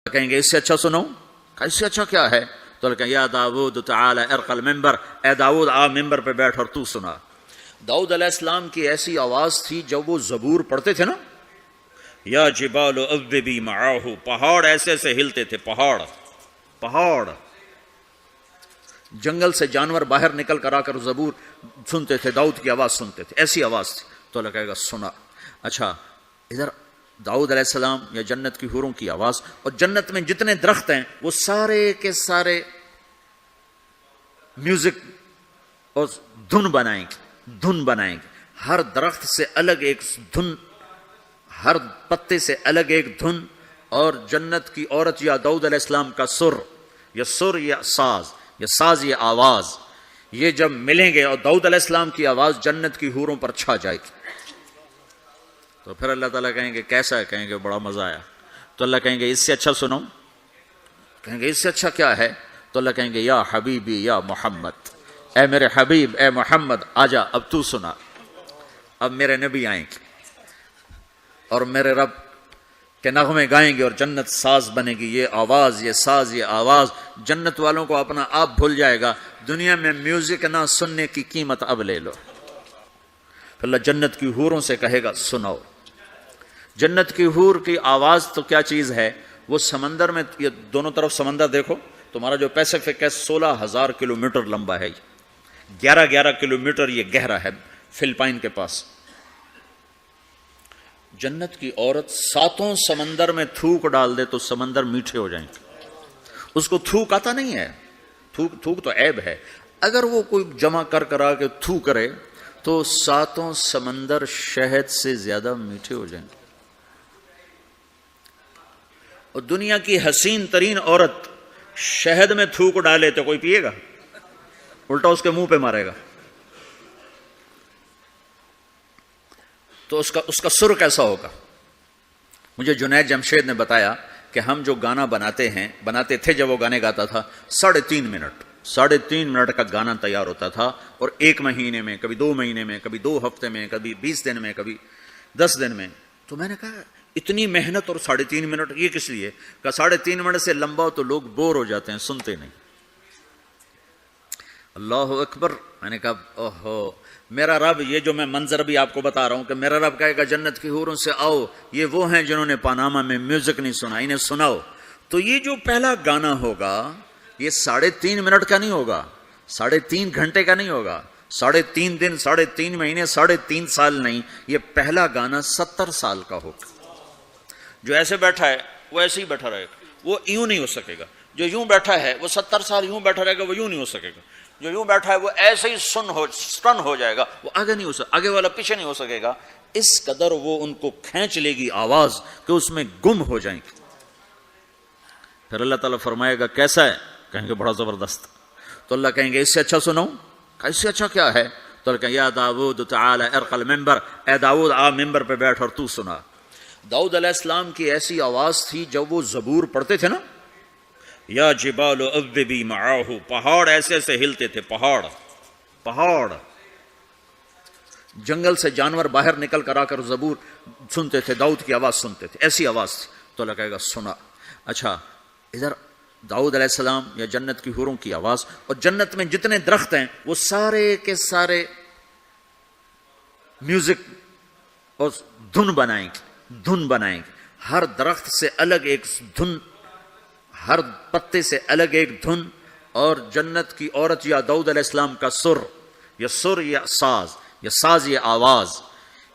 کہیں گے اس سے اچھا سنو، اس سے اچھا کیا ہے؟ تو اللہ کہیں یا داؤد تعالی ارق المنبر، اے داؤد آ ممبر پہ بیٹھ اور تو سنا۔ داؤد علیہ السلام کی ایسی آواز تھی جب وہ زبور پڑھتے تھے نا، یا جبال اوبی معاہ، پہاڑ ایسے ایسے ہلتے تھے، پہاڑ جنگل سے جانور باہر نکل کر آ کر زبور سنتے تھے، داؤد کی آواز سنتے تھے، ایسی آواز تھی۔ تو اللہ کہے گا سنا۔ اچھا ادھر داؤد علیہ السلام یا جنت کی حوروں کی آواز، اور جنت میں جتنے درخت ہیں وہ سارے کے سارے میوزک اور دھن بنائیں گے، ہر درخت سے الگ ایک دھن، ہر پتے سے الگ ایک دھن، اور جنت کی عورت یا داؤد علیہ السلام کا سر یا ساز یا آواز، یہ جب ملیں گے اور داؤد علیہ السلام کی آواز جنت کی حوروں پر چھا جائے گی، تو پھر اللہ تعالیٰ کہیں گے کیسا ہے؟ کہیں گے بڑا مزہ آیا۔ تو اللہ کہیں گے اس سے اچھا سنو، کہیں گے اس سے اچھا کیا ہے؟ تو اللہ کہیں گے یا حبیبی یا محمد، اے میرے حبیب اے محمد آجا، اب تو سنا، اب میرے نبی آئیں گے اور میرے رب کے نغمے گائیں گے اور جنت ساز بنے گی، یہ آواز، یہ ساز، یہ آواز جنت والوں کو اپنا آپ بھول جائے گا، دنیا میں میوزک نہ سننے کی قیمت اب لے لو۔ اللہ جنت کی حوروں سے کہے گا سناؤ۔ جنت کی حور کی آواز تو کیا چیز ہے، وہ سمندر میں، یہ دونوں طرف سمندر دیکھو، تمہارا جو پیسفک ہے 16,000 کلومیٹر لمبا ہے، 11 کلومیٹر یہ گہرا ہے فلپائن کے پاس۔ جنت کی عورت 7 سمندر میں تھوک ڈال دے تو سمندر میٹھے ہو جائیں گے، اس کو تھوک آتا نہیں ہے، تھوک تو عیب ہے، اگر وہ کوئی جمع کر آ کے تھوک کرے تو 7 سمندر شہد سے زیادہ میٹھے ہو جائیں گے۔ اور دنیا کی حسین ترین عورت شہد میں تھوک ڈالے تو کوئی پیے گا؟ الٹا اس کے منہ پہ مارے گا۔ تو اس کا سر کیسا ہوگا؟ مجھے جنید جمشید نے بتایا کہ ہم جو گانا بناتے تھے جب وہ گانے گاتا تھا 3.5 منٹ کا گانا تیار ہوتا تھا، اور 1 مہینے میں، کبھی 2 مہینے میں، کبھی 2 ہفتے میں، کبھی 20 دن میں، کبھی 10 دن میں۔ تو میں نے کہا اتنی محنت اور 3.5 منٹ یہ کس لیے؟ کہ 3.5 منٹ سے لمبا ہو تو لوگ بور ہو جاتے ہیں، سنتے نہیں۔ اللہ اکبر۔ میں نے کہا اوہو، میرا رب، یہ جو میں منظر بھی آپ کو بتا رہا ہوں کہ میرا رب کہے گا جنت کی حوروں سے آؤ، یہ وہ ہیں جنہوں نے پاناما میں میوزک نہیں سنا، انہیں سناؤ۔ تو یہ جو پہلا گانا ہوگا یہ 3.5 منٹ کا نہیں ہوگا، 3.5 گھنٹے کا نہیں ہوگا، 3.5 دن، 3.5 مہینے، 3.5 سال نہیں، یہ پہلا گانا 70 سال کا ہوگا۔ جو ایسے بیٹھا ہے وہ ایسے ہی بیٹھا رہے گا، وہ یوں نہیں ہو سکے گا۔ جو یوں بیٹھا ہے وہ 70 سال یوں بیٹھا رہے گا، وہ یوں نہیں ہو سکے گا۔ جو یوں بیٹھا ہے وہ ایسے ہی سٹن ہو جائے گا، وہ آگے نہیں ہو سکے، آگے والا پیچھے نہیں ہو سکے گا۔ اس قدر وہ ان کو کھینچ لے گی آواز کہ اس میں گم ہو جائیں گے۔ پھر اللہ تعالیٰ فرمائے گا کیسا ہے؟ کہیں گے بڑا زبردست۔ تو اللہ کہیں گے اس سے اچھا سنو، اس سے اچھا کیا ہے؟ تو اللہ کہیں یا داؤد تعالی ارق المنبر، اے داؤد آ ممبر پہ بیٹھ اور تو سنا۔ داؤد علیہ السلام کی ایسی آواز تھی جب وہ زبور پڑھتے تھے نا، یا جبال اوبی معاہ، پہاڑ ایسے ایسے ہلتے تھے، پہاڑ جنگل سے جانور باہر نکل کر آ کر زبور سنتے تھے، داؤد کی آواز سنتے تھے، ایسی آواز تھی۔ تو اللہ کہے گا سنا۔ اچھا ادھر داؤد علیہ السلام یا جنت کی حوروں کی آواز، اور جنت میں جتنے درخت ہیں وہ سارے کے سارے میوزک اور دھن بنائیں گے، ہر درخت سے الگ ایک دھن، ہر پتے سے الگ ایک دھن، اور جنت کی عورت یا داؤد علیہ السلام کا سر یا ساز یا آواز،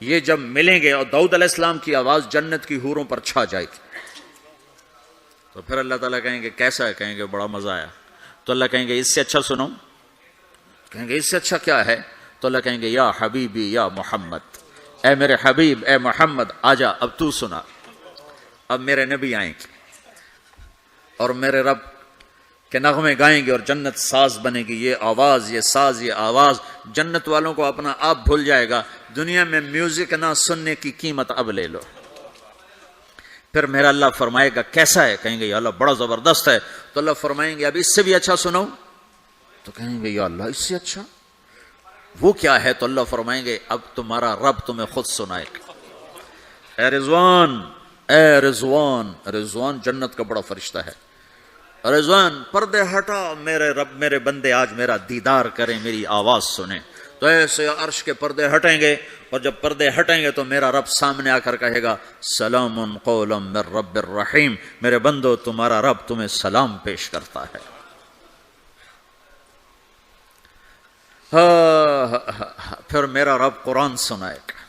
یہ جب ملیں گے اور داؤد علیہ السلام کی آواز جنت کی حوروں پر چھا جائے گی، تو پھر اللہ تعالیٰ کہیں گے کیسا ہے؟ کہیں گے بڑا مزہ آیا۔ تو اللہ کہیں گے اس سے اچھا سنو، کہیں گے اس سے اچھا کیا ہے؟ تو اللہ کہیں گے یا حبیبی یا محمد، اے میرے حبیب اے محمد آجا، اب تو سنا، اب میرے نبی آئیں گے اور میرے رب کے نغمے گائیں گے اور جنت ساز بنے گی، یہ آواز، یہ ساز، یہ آواز جنت والوں کو اپنا آپ بھول جائے گا، دنیا میں میوزک نہ سننے کی قیمت اب لے لو۔ پھر میرا اللہ فرمائے گا کیسا ہے؟ کہیں گے یا اللہ بڑا زبردست ہے۔ تو اللہ فرمائیں گے اب اس سے بھی اچھا سنو، تو کہیں گے یا اللہ اس سے اچھا وہ کیا ہے؟ تو اللہ فرمائیں گے اب تمہارا رب تمہیں خود سنائے گا۔ اے رضوان، اے رضوان، رضوان جنت کا بڑا فرشتہ ہے، رضوان پردے ہٹا، میرے رب میرے بندے آج میرا دیدار کریں، میری آواز سنیں۔ تو ایسے عرش کے پردے ہٹیں گے، اور جب پردے ہٹیں گے تو میرا رب سامنے آ کر کہے گا سلام قولا من رب الرحیم، میرے بندو تمہارا رب تمہیں سلام پیش کرتا ہے۔ پھر میرا رب قرآن سنائے گا،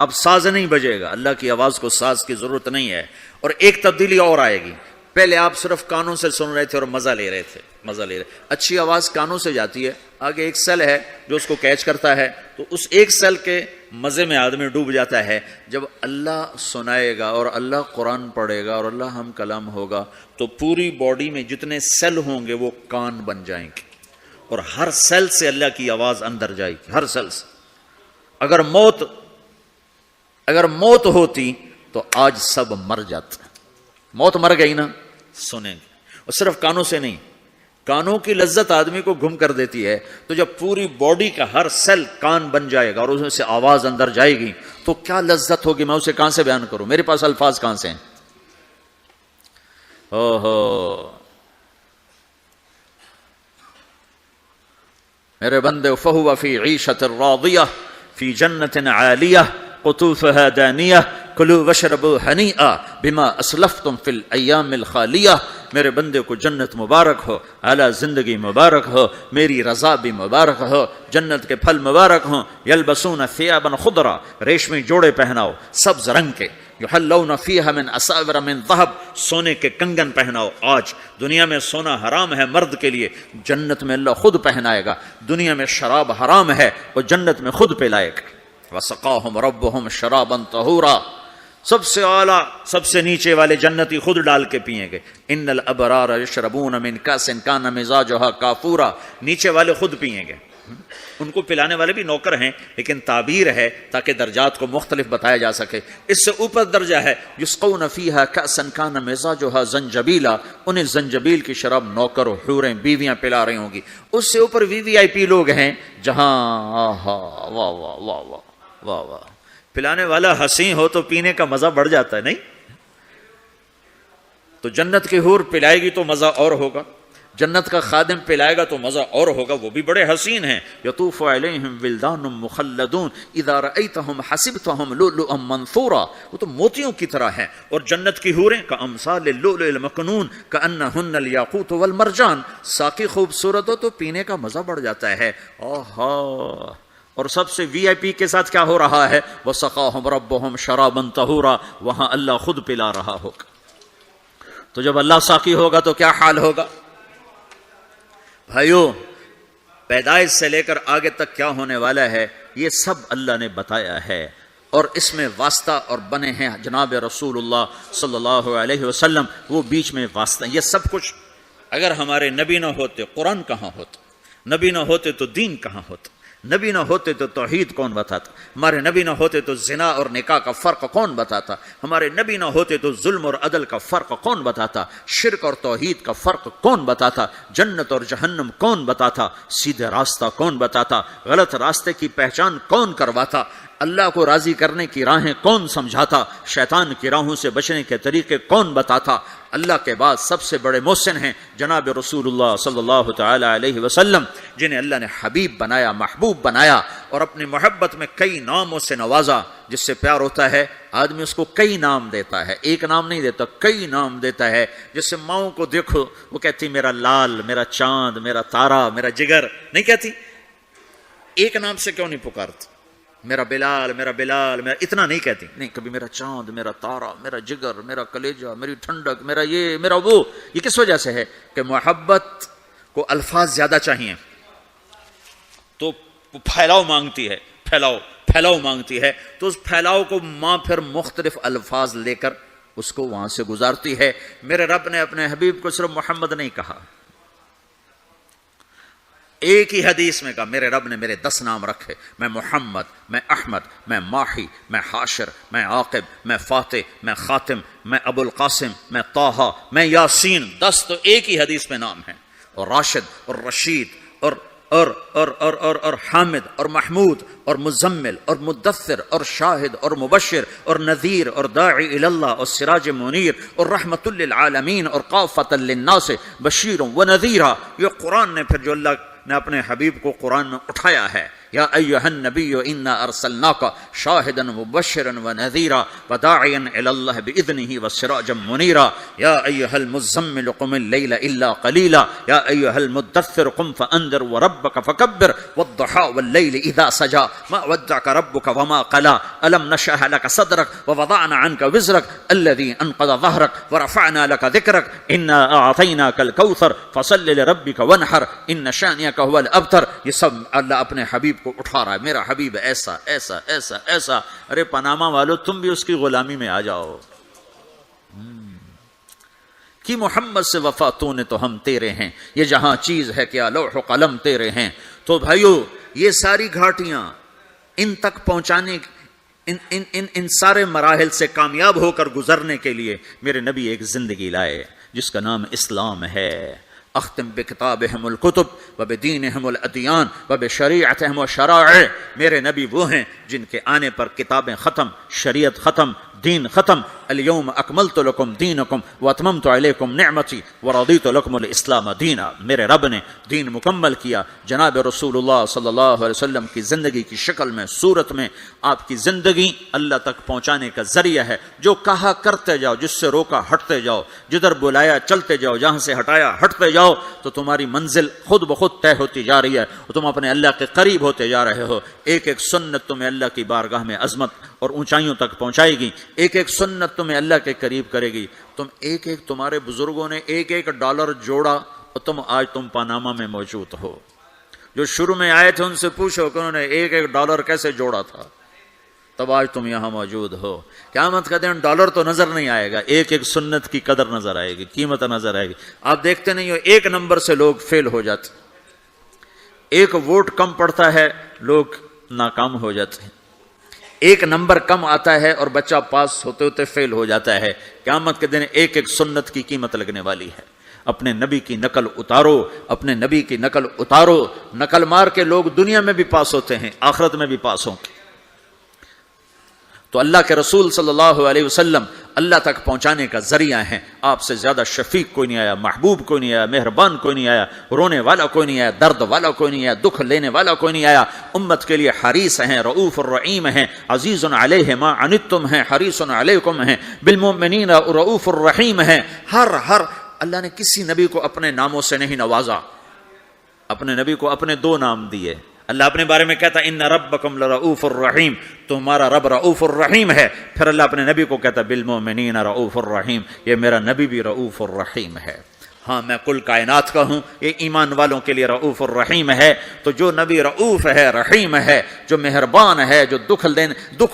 اب ساز نہیں بجے گا، اللہ کی آواز کو ساز کی ضرورت نہیں ہے۔ اور ایک تبدیلی اور آئے گی، پہلے آپ صرف کانوں سے سن رہے تھے اور مزہ لے رہے تھے، مزہ لے رہے، اچھی آواز کانوں سے جاتی ہے، آگے ایک سیل ہے جو اس کو کیچ کرتا ہے، تو اس ایک سیل کے مزے میں آدمی ڈوب جاتا ہے۔ جب اللہ سنائے گا اور اللہ قرآن پڑھے گا اور اللہ ہم کلام ہوگا تو پوری باڈی میں جتنے سیل ہوں گے وہ کان بن جائیں گے، اور ہر سیل سے اللہ کی آواز اندر جائے گی، ہر سیل سے۔ اگر موت ہوتی تو آج سب مر جاتے، موت مر گئی نا، سنیں گے، اور صرف کانوں سے نہیں، کانوں کی لذت آدمی کو گم کر دیتی ہے، تو جب پوری باڈی کا ہر سیل کان بن جائے گا اور اس میں سے آواز اندر جائے گی تو کیا لذت ہوگی، میں اسے کہاں سے بیان کروں، میرے پاس الفاظ کہاں سے ہیں۔ میرے بندے فَهُوَ فِي عِيشَةٍ رَاضِيَةٍ فِي جَنَّةٍ عَالِيَةٍ قطوفها دانیہ کلوا واشربوا ہنیئا بما اسلفتم فی الایام الخالیہ، میرے بندے کو جنت مبارک ہو، اعلیٰ زندگی مبارک ہو، میری رضا بھی مبارک ہو، جنت کے پھل مبارک ہوں۔ یلبسون ثیابا خضرا، ریشمی جوڑے پہناؤ سبز رنگ کے، یحلون فیہا من اساور من ذہب، سونے کے کنگن پہناؤ۔ آج دنیا میں سونا حرام ہے مرد کے لیے، جنت میں اللہ خود پہنائے گا۔ دنیا میں شراب حرام ہے، وہ جنت میں خود پلائے گا۔ وَسَقَاهُمْ رَبُّهُمْ شَرَابًا طَهُورًا، سب سے اعلیٰ سب سے نیچے والے جنتی خود ڈال کے پئیں گے۔ ان الابرار یشربون من کاس کان مزاجها کافورا، نیچے والے خود پئیں گے، ان کو پلانے والے بھی نوکر ہیں، لیکن تعبیر ہے تاکہ درجات کو مختلف بتایا جا سکے۔ اس سے اوپر درجہ ہے یسقون فیہا کأسا کان مزاجها زنجبیلا، انہیں زنجبیل کی شراب نوکر و حوریں بیویاں پلا رہی ہوں گی۔ اس سے اوپر VVIP لوگ ہیں جہاں واہ واہ واہ واہ واہ واہ، پلانے والا حسین ہو تو پینے کا مزہ بڑھ جاتا ہے، نہیں؟ تو جنت کی حور پلائے گی تو مزہ اور ہوگا، جنت کا خادم پلائے گا تو مزہ اور ہوگا، وہ بھی بڑے حسین ہیں۔ یطوف علیہم ولدان مخلدون اذا رأیتہم حسبتہم لؤلؤا منثورا، وہ تو موتیوں کی طرح ہیں، اور جنت کی حوریں کامثال اللؤلؤ المکنون کأنہن الیاقوت والمرجان، ساقی خوبصورت ہو تو پینے کا مزہ بڑھ جاتا ہے۔ آہا، اور سب سے VIP کے ساتھ کیا ہو رہا ہے؟ وَسَقَاهُمْ رَبُّهُمْ شَرَابًا طَهُورًا، وہاں اللہ خود پلا رہا ہوگا۔ تو جب اللہ ساقی ہوگا تو کیا حال ہوگا؟ بھائیو، پیدائش سے لے کر آگے تک کیا ہونے والا ہے یہ سب اللہ نے بتایا ہے، اور اس میں واسطہ اور بنے ہیں جناب رسول اللہ صلی اللہ علیہ وسلم، وہ بیچ میں واسطہ۔ یہ سب کچھ اگر ہمارے نبی نہ ہوتے قرآن کہاں ہوتا، نبی نہ ہوتے تو دین کہاں ہوتا، نبی نہ ہوتے تو توحید کون بتاتا، ہمارے نبی نہ ہوتے تو زنا اور نکاح کا فرق کون بتاتا، ہمارے نبی نہ ہوتے تو ظلم اور عدل کا فرق کون بتاتا، شرک اور توحید کا فرق کون بتاتا، جنت اور جہنم کون بتاتا، سیدھے راستہ کون بتاتا، غلط راستے کی پہچان کون کرواتا، اللہ کو راضی کرنے کی راہیں کون سمجھاتا، شیطان کی راہوں سے بچنے کے طریقے کون بتاتا۔ اللہ کے بعد سب سے بڑے محسن ہیں جناب رسول اللہ صلی اللہ تعالی علیہ وسلم، جنہیں اللہ نے حبیب بنایا، محبوب بنایا، اور اپنی محبت میں کئی ناموں سے نوازا۔ جس سے پیار ہوتا ہے آدمی اس کو کئی نام دیتا ہے، ایک نام نہیں دیتا، کئی نام دیتا ہے۔ جیسے ماؤں کو دیکھو، وہ کہتی میرا لال، میرا چاند، میرا تارا، میرا جگر، نہیں کہتی؟ ایک نام سے کیوں نہیں پکارتی؟ میرا بلال، میرا بلال، میرا اتنا نہیں کہتی، نہیں، کبھی میرا چاند، میرا تارا، میرا جگر، میرا کلیجہ، میری ٹھنڈک، میرا یہ، میرا وہ۔ یہ کس وجہ سے ہے؟ کہ محبت کو الفاظ زیادہ چاہیے تو پھیلاؤ مانگتی ہے، پھیلاؤ مانگتی ہے، تو اس پھیلاؤ کو ماں پھر مختلف الفاظ لے کر اس کو وہاں سے گزارتی ہے۔ میرے رب نے اپنے حبیب کو صرف محمد نہیں کہا، ایک ہی حدیث میں کہا، میرے رب نے میرے 10 نام رکھے، میں محمد، میں احمد، میں ماحی، میں حاشر، میں عاقب، میں فاتح، میں خاتم، میں ابو القاسم، میں طٰہٰ، میں یاسین۔ 10 تو ایک ہی حدیث میں نام ہیں، اور راشد اور رشید اور اور حامد اور محمود اور مزمل اور مدثر اور شاہد اور مبشر اور نذیر اور داعی الی اللہ اور سراج منیر اور رحمت للعالمین اور کافۃ للناس بشیر و نذیرا. یہ قرآن نے پھر جو اللہ نے اپنے حبیب کو قرآن میں اٹھایا ہے. یا ایھا النبی انا ارسلناک شاہدا مبشرا ونذیرا وداعیا الی اللہ باذنہ وسراجا منیرا. یا ایھا المزمل قم اللیل الا قلیلا یا ایھا المدثر قم فانذر وربک فکبر والضحى واللیل اذا سجى ما ودعک ربک وما قلى الم نشرح لك صدرک ووضعنا عنك وزرک الذی انقض ظهرک ورفعنا لك ذکرک انا اعطیناک الکوثر فصل لربک وانحر ان شانئک هو الابتر. یہ سب اللہ اپنے حبیب کو اٹھا رہا ہے. میرا حبیب ایسا ایسا ایسا ایسا. ارے پاناما والو تم بھی اس کی غلامی میں آ جاؤ. کہ محمد سے وفا تو نے تو ہم تیرے ہیں. یہ جہاں چیز ہے کیا لوح و قلم تیرے ہیں. تو بھائیو یہ ساری گھاٹیاں ان تک پہنچانے ان سارے مراحل سے کامیاب ہو کر گزرنے کے لیے میرے نبی ایک زندگی لائے جس کا نام اسلام ہے. اختم بکتابہم الکتب وبدینہم الادیان وبشریعتہم الشرائع. میرے نبی وہ ہیں جن کے آنے پر کتابیں ختم، شریعت ختم، دین ختم. الیوم اکملت لکم دینکم واتممت علیکم نعمتی ورضیت لکم الاسلام دینا. میرے رب نے دین مکمل کیا. جناب رسول اللہ صلی اللہ علیہ وسلم کی زندگی کی شکل میں، صورت میں آپ کی زندگی اللہ تک پہنچانے کا ذریعہ ہے. جو کہا کرتے جاؤ، جس سے روکا ہٹتے جاؤ، جدھر بلایا چلتے جاؤ، جہاں سے ہٹایا ہٹتے جاؤ، تو تمہاری منزل خود بخود طے ہوتی جا رہی ہے اور تم اپنے اللہ کے قریب ہوتے جا رہے ہو. ایک ایک سنت تمہیں اللہ کی بارگاہ میں عظمت اور اونچائیوں تک پہنچائے گی. ایک ایک سنت تمہیں اللہ کے قریب کرے گی. تمہارے بزرگوں نے ایک ایک ڈالر جوڑا اور آج تم پاناما میں موجود ہو. جو شروع میں آئے تھے ان سے پوچھو کہ انہوں نے ایک ایک ڈالر کیسے جوڑا تھا، تب آج تم یہاں موجود ہو. قیامت کا دن ڈالر تو نظر نہیں آئے گا، ایک ایک سنت کی قدر نظر آئے گی، قیمت نظر آئے گی. آپ دیکھتے نہیں ہو ایک نمبر سے لوگ فیل ہو جاتے، ایک ووٹ کم پڑتا ہے لوگ ناکام ہو جاتے ہیں، ایک نمبر کم آتا ہے اور بچہ پاس ہوتے ہوتے فیل ہو جاتا ہے. قیامت کے دن ایک ایک سنت کی قیمت لگنے والی ہے. اپنے نبی کی نقل اتارو، اپنے نبی کی نقل اتارو. نقل مار کے لوگ دنیا میں بھی پاس ہوتے ہیں، آخرت میں بھی پاس ہوں گے. تو اللہ کے رسول صلی اللہ علیہ وسلم اللہ تک پہنچانے کا ذریعہ ہیں. آپ سے زیادہ شفیق کوئی نہیں آیا، محبوب کوئی نہیں آیا، مہربان کوئی نہیں آیا، رونے والا کوئی نہیں آیا، درد والا کوئی نہیں آیا، دکھ لینے والا کوئی نہیں آیا. امت کے لیے حریص ہیں، رؤوف الرحیم ہیں، عزیز علیہ ما عنتم ہیں، حریص علیکم ہیں، بالمؤمنین رؤوف الرحیم ہیں. ہر اللہ نے کسی نبی کو اپنے ناموں سے نہیں نوازا. اپنے نبی کو اپنے دو نام دیے. اللہ اپنے بارے میں کہتا ان ربکم لرؤوف الرحیم، تمہارا رب رؤوف الرحیم ہے. پھر اللہ اپنے نبی کو کہتا بالمؤمنین رؤوف الرحیم، یہ میرا نبی بھی رؤوف الرحیم ہے. ہاں میں کل کائنات کا ہوں، یہ ایمان والوں کے لیے رؤوف الرحیم ہے. تو جو نبی رؤوف ہے، رحیم ہے، جو مہربان ہے، جو دکھ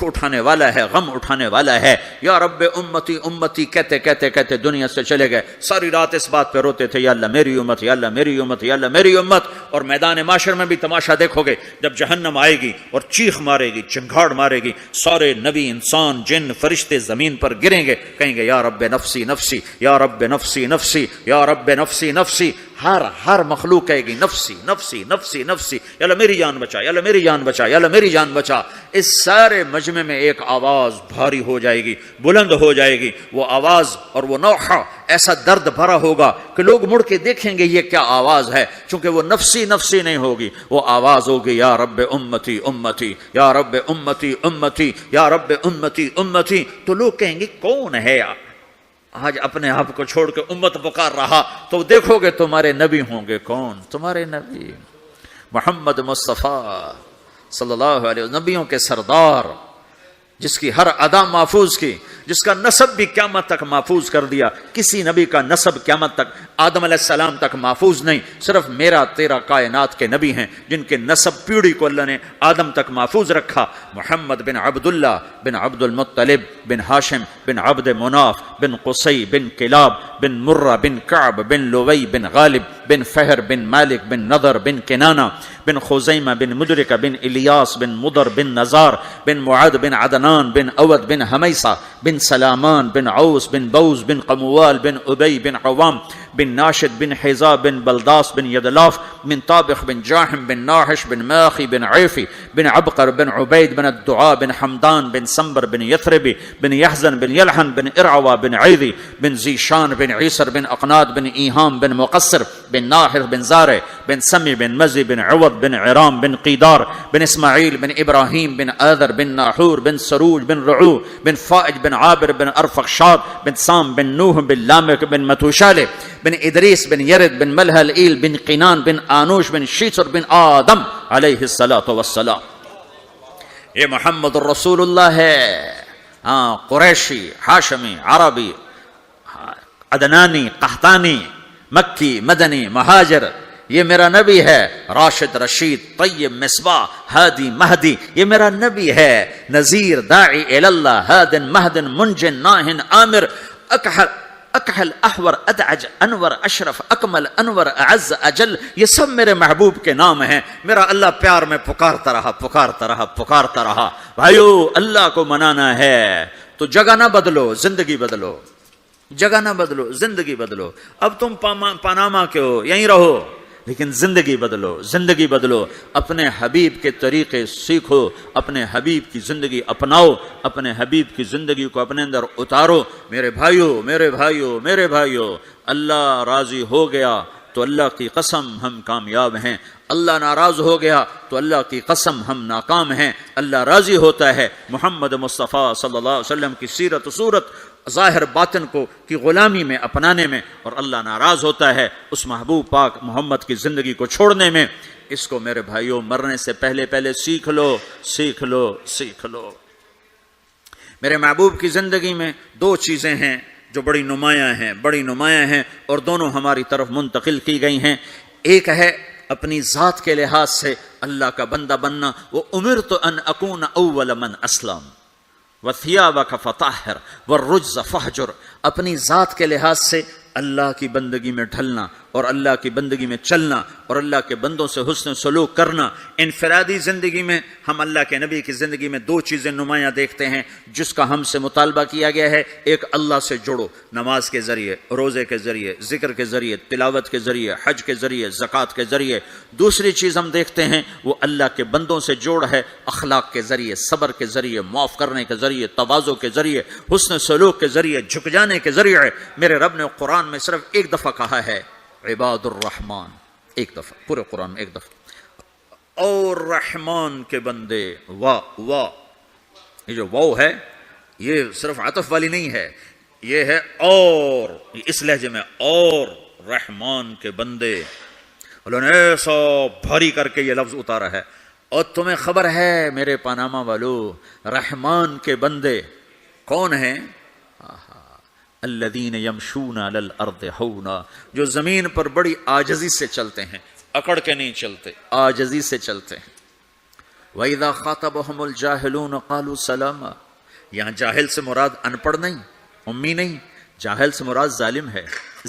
اٹھانے والا ہے، غم اٹھانے والا ہے. یا رب امتی امتی کہتے کہتے کہتے دنیا سے چلے گئے. ساری رات اس بات پہ روتے تھے یا اللہ میری امت، یا اللہ میری امت، یا اللہ میری امت. اور میدان معاشر میں بھی تماشا دیکھو گے، جب جہنم آئے گی اور چیخ مارے گی، چنگھاڑ مارے گی، سارے نبی، انسان، جن، فرشتے زمین پر گریں گے، کہیں گے یا رب نفسی نفسی، یا رب نفسی نفسی، یا رب نفسی نفسی. ہر مخلوق کہے گی نفسی نفسی نفسی نفسی، یا اللہ میری جان بچا، یا اللہ میری جان بچا، یا اللہ میری جان بچا. اس سارے مجمع میں ایک آواز بھاری ہو جائے گی، بلند ہو جائے گی. وہ آواز اور وہ نوحہ ایسا درد بھرا ہوگا کہ لوگ مڑ کے دیکھیں گے یہ کیا آواز ہے، چونکہ وہ نفسی نفسی نہیں ہوگی. وہ آواز ہوگی یا رب امتی امتی، یا رب امتی امتی، یا رب امتی امتی. تو لوگ کہیں گے کون ہے آج اپنے آپ کو چھوڑ کے امت پکار رہا؟ تو دیکھو گے تمہارے نبی ہوں گے. کون؟ تمہارے نبی محمد مصطفیٰ صلی اللہ علیہ وسلم، نبیوں کے سردار، جس کی ہر ادا محفوظ کی، جس کا نسب بھی قیامت تک محفوظ کر دیا. کسی نبی کا نسب قیامت تک آدم علیہ السلام تک محفوظ نہیں، صرف میرا تیرا کائنات کے نبی ہیں جن کے نسب پیڑھی کو اللہ نے آدم تک محفوظ رکھا. محمد بن عبداللہ بن عبد المطلب بن ہاشم بن عبد مناف بن قصی بن کلاب بن مرہ بن کعب بن لوی بن غالب بن فہر بن مالک بن نضر بن کنانہ بن خزیمہ بن مدرکہ بن الیاس بن مضر بن نزار بن معد بن عدنان بن اود بن حمیسہ بن سلامان بن عوس بن بوز بن قموال بن ابی بن عوام بن ناشد بن حیزا بن بلداس بن یدلاف بن طابخ بن جاحم بن ناحش بن ماخی بن عیفی بن عبقر بن عبید بن الدعاء بن حمدان بن سمبر بن یثربی بن یحزن بن یلحن بن ارعوا بن عیدی بن زیشان بن عیسر بن اقناد بن ایہام بن مقصر بن ناحر بن زارع بن سمی بن مزی بن عوض بن عرام بن قیدار بن اسماعیل بن ابراہیم بن آذر بن ناحور بن سروج بن رعو بن فائج بن عابر بن ارفخشاد بن سام بن نوح بن لامک بن متوشالہ بن ادریس بن یرد بن ملہل ایل بن قینان بن آنوش بن شیسر بن آدم علیہ الصلاۃ والسلام. یہ محمد الرسول اللہ ہے. ہاں، قریشی، ہاشمی، عربی، عدنانی، قحطانی، مکی، مدنی، مہاجر، یہ میرا نبی ہے. راشد، رشید، طیب، مصباح، ہادی، مہدی، یہ میرا نبی ہے. نذیر، داعی اللہ، ہادن، مہدن، منجن، ناہن، عامر، اکحل، احور، ادعج، انور، اشرف، اکمل، انور، اعز، اجل، یہ سب میرے محبوب کے نام ہیں. میرا اللہ پیار میں پکارتا رہا. بھائیو، اللہ کو منانا ہے تو جگہ نہ بدلو، زندگی بدلو. جگہ نہ بدلو، زندگی بدلو. اب تم پاناما کے ہو، یہیں رہو، لیکن زندگی بدلو. اپنے حبیب کے طریقے سیکھو، اپنے حبیب کی زندگی اپناؤ، اپنے حبیب کی زندگی کو اپنے اندر اتارو. میرے بھائیو، اللہ راضی ہو گیا تو اللہ کی قسم ہم کامیاب ہیں. اللہ ناراض ہو گیا تو اللہ کی قسم ہم ناکام ہیں. اللہ راضی ہوتا ہے محمد مصطفیٰ صلی اللہ علیہ وسلم کی سیرت و صورت ظاہر باطن کو کی غلامی میں اپنانے میں، اور اللہ ناراض ہوتا ہے اس محبوب پاک محمد کی زندگی کو چھوڑنے میں. اس کو میرے بھائیوں مرنے سے پہلے سیکھ لو. میرے محبوب کی زندگی میں دو چیزیں ہیں جو بڑی نمایاں ہیں اور دونوں ہماری طرف منتقل کی گئی ہیں. ایک ہے اپنی ذات کے لحاظ سے اللہ کا بندہ بننا. وہ امرت ان اکون اول من اسلم وثیابک فطہر والرجز فہجر. اپنی ذات کے لحاظ سے اللہ کی بندگی میں ڈھلنا اور اللہ کی بندگی میں چلنا اور اللہ کے بندوں سے حسن سلوک کرنا. انفرادی زندگی میں ہم اللہ کے نبی کی زندگی میں دو چیزیں نمایاں دیکھتے ہیں جس کا ہم سے مطالبہ کیا گیا ہے. ایک، اللہ سے جڑو، نماز کے ذریعے، روزے کے ذریعے، ذکر کے ذریعے، تلاوت کے ذریعے، حج کے ذریعے، زکوٰۃ کے ذریعے. دوسری چیز ہم دیکھتے ہیں وہ اللہ کے بندوں سے جوڑ ہے اخلاق کے ذریعے، صبر کے ذریعے، معاف کرنے کے ذریعے، تواضع کے ذریعے، حسن سلوک کے ذریعے، جھک جانے کے ذریعے. میرے رب نے قرآن میں صرف ایک دفعہ کہا ہے عباد الرحمن، ایک دفعہ پورے قرآن میں ایک دفعہ. اور رحمان کے بندے، واہ، یہ جو واو ہے یہ صرف عطف والی نہیں ہے، یہ ہے اور، اس لہجے میں، اور رحمان کے بندے. اللہ نے ایسا بھاری کر کے یہ لفظ اتارا ہے. اور تمہیں خبر ہے میرے پاناما والو، رحمان کے بندے کون ہیں؟ الذین یمشون علی الارض ہونا، جو زمین پر بڑی عاجزی سے چلتے ہیں، اکڑ کے نہیں چلتے، عاجزی سے چلتے ہیں. وَإِذَا خَاطَبَهُمُ الْجَاهِلُونَ قَالُوا سَلَامًا. یہاں جاہل سے مراد ان پڑھ نہیں، امی نہیں، جاہل سے مراد ظالم ہے،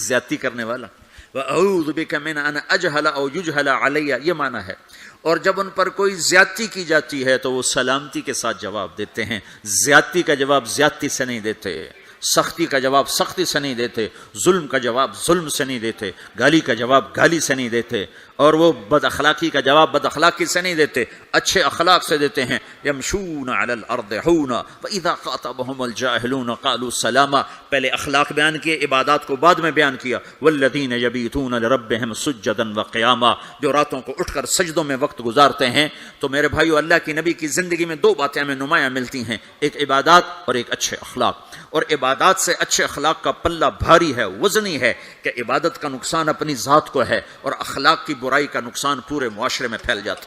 زیادتی کرنے والا. وَأَعُوذُ بِكَ مِنْ أَنْ أَجْهَلَ أَوْ يُجْهَلَ عَلَيَّ، یہ معنی ہے. اور جب ان پر کوئی زیادتی کی جاتی ہے تو وہ سلامتی کے ساتھ جواب دیتے ہیں. زیادتی کا جواب زیادتی سے نہیں دیتے، سختی کا جواب سختی سے نہیں دیتے، ظلم کا جواب ظلم سے نہیں دیتے، گالی کا جواب گالی سے نہیں دیتے، اور وہ بد اخلاقی کا جواب بد اخلاقی سے نہیں دیتے، اچھے اخلاق سے دیتے ہیں. یمشون علی الارض ہونا واذا خاطبهم الجاهلون قالوا سلاما. پہلے اخلاق بیان کیے، عبادات کو بعد میں بیان کیا. والذین یبیتون لربهم سجدا وقیاما، جو راتوں کو اٹھ کر سجدوں میں وقت گزارتے ہیں. تو میرے بھائیو، اللہ کی نبی کی زندگی میں دو باتیں ہمیں نمایاں ملتی ہیں، ایک عبادات اور ایک اچھے اخلاق. اور عبادات سے اچھے اخلاق کا پلہ بھاری ہے، وزنی ہے، کہ عبادت کا نقصان اپنی ذات کو ہے اور اخلاق کی برائی کا نقصان پورے معاشرے میں پھیل جاتا.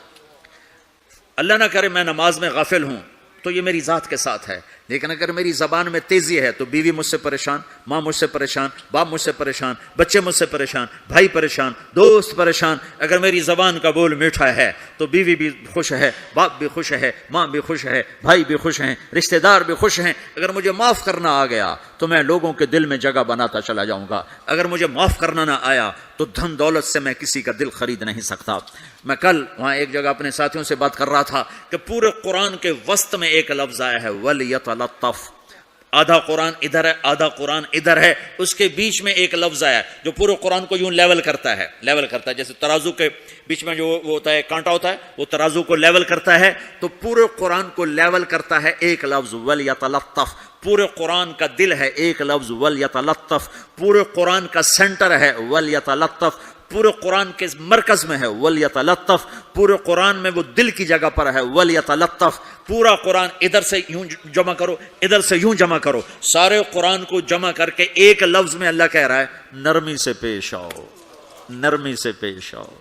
اللہ نہ کرے میں نماز میں غافل ہوں تو یہ میری ذات کے ساتھ ہے، لیکن اگر میری زبان میں تیزی ہے تو بیوی مجھ سے پریشان، ماں مجھ سے پریشان، باپ مجھ سے پریشان، بچے مجھ سے پریشان، بھائی پریشان، دوست پریشان. اگر میری زبان کا بول میٹھا ہے تو بیوی بھی خوش ہے، باپ بھی خوش ہے، ماں بھی خوش ہے، بھائی بھی خوش ہیں، رشتہ دار بھی خوش ہیں. اگر مجھے معاف کرنا آ گیا تو میں لوگوں کے دل میں جگہ بناتا چلا جاؤں گا. اگر مجھے معاف کرنا نہ آیا تو دھن دولت سے میں کسی کا دل خرید نہیں سکتا. میں کل وہاں ایک جگہ اپنے ساتھیوں سے بات کر رہا تھا کہ پورے قرآن کے وسط میں ایک لفظ آیا ہے وَلْيَتَلَطَّفْ. آدھا قرآن ادھر ہے آدھا قرآن ادھر ہے، اس کے بیچ میں ایک لفظ آیا جو پورے قرآن کو یوں لیول کرتا ہے، جیسے ترازو کے بیچ میں جو وہ ہوتا ہے کانٹا ہوتا ہے، وہ ترازو کو لیول کرتا ہے، تو پورے قرآن کو لیول کرتا ہے ایک لفظ وَلْيَتَلَطَّفْ۔ پورے قرآن کا دل ہے ایک لفظ وَلْيَتَلَطَّفْ، پورے قرآن کا سینٹر ہے وَلْيَتَلَطَّفْ، پورے قرآن کے مرکز میں ہے وَلْيَتَلَطَّفْ، پورے قرآن میں وہ دل کی جگہ پر ہے وَلْيَتَلَطَّفْ۔ پورا قرآن ادھر سے یوں جمع کرو، ادھر سے یوں جمع کرو، سارے قرآن کو جمع کر کے ایک لفظ میں اللہ کہہ رہا ہے نرمی سے پیش آؤ، نرمی سے پیش آؤ،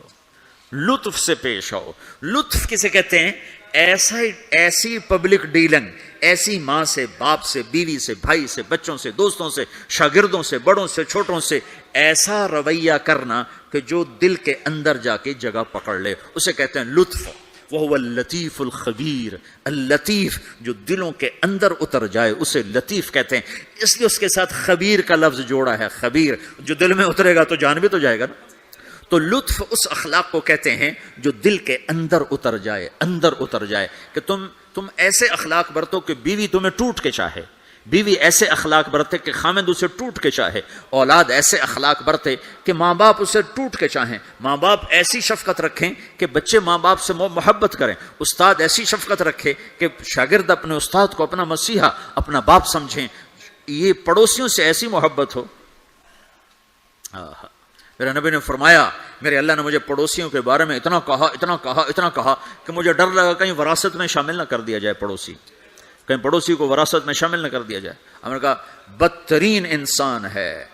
لطف سے پیش آؤ۔ لطف کسے کہتے ہیں؟ ایسی پبلک ڈیلنگ، ایسی ماں سے، باپ سے، بیوی سے، بھائی سے، بچوں سے، دوستوں سے، شاگردوں سے، بڑوں سے، چھوٹوں سے ایسا رویہ کرنا کہ جو دل کے اندر جا کے جگہ پکڑ لے، اسے کہتے ہیں لطف۔ وَهُوَ اللطیف الخبیر، اللطیف جو دلوں کے اندر اتر جائے اسے لطیف کہتے ہیں، اس لیے اس کے ساتھ خبیر کا لفظ جوڑا ہے۔ خبیر جو دل میں اترے گا تو جان بھی تو جائے گا نا۔ تو لطف اس اخلاق کو کہتے ہیں جو دل کے اندر اتر جائے، اندر اتر جائے، کہ تم ایسے اخلاق برتو کہ بیوی تمہیں ٹوٹ کے چاہے، بیوی ایسے اخلاق برتے کہ خامند اسے ٹوٹ کے چاہے، اولاد ایسے اخلاق برتے کہ ماں باپ اسے ٹوٹ کے چاہیں، ماں باپ ایسی شفقت رکھیں کہ بچے ماں باپ سے محبت کریں، استاد ایسی شفقت رکھے کہ شاگرد اپنے استاد کو اپنا مسیحا، اپنا باپ سمجھیں، یہ پڑوسیوں سے ایسی محبت ہو۔ میرے نبی نے فرمایا، میرے اللہ نے مجھے پڑوسیوں کے بارے میں اتنا کہا کہ مجھے ڈر لگا کہیں وراثت میں شامل نہ کر دیا جائے، کہیں پڑوسی کو وراثت میں شامل نہ کر دیا جائے۔ ہم نے کہا بدترین انسان ہے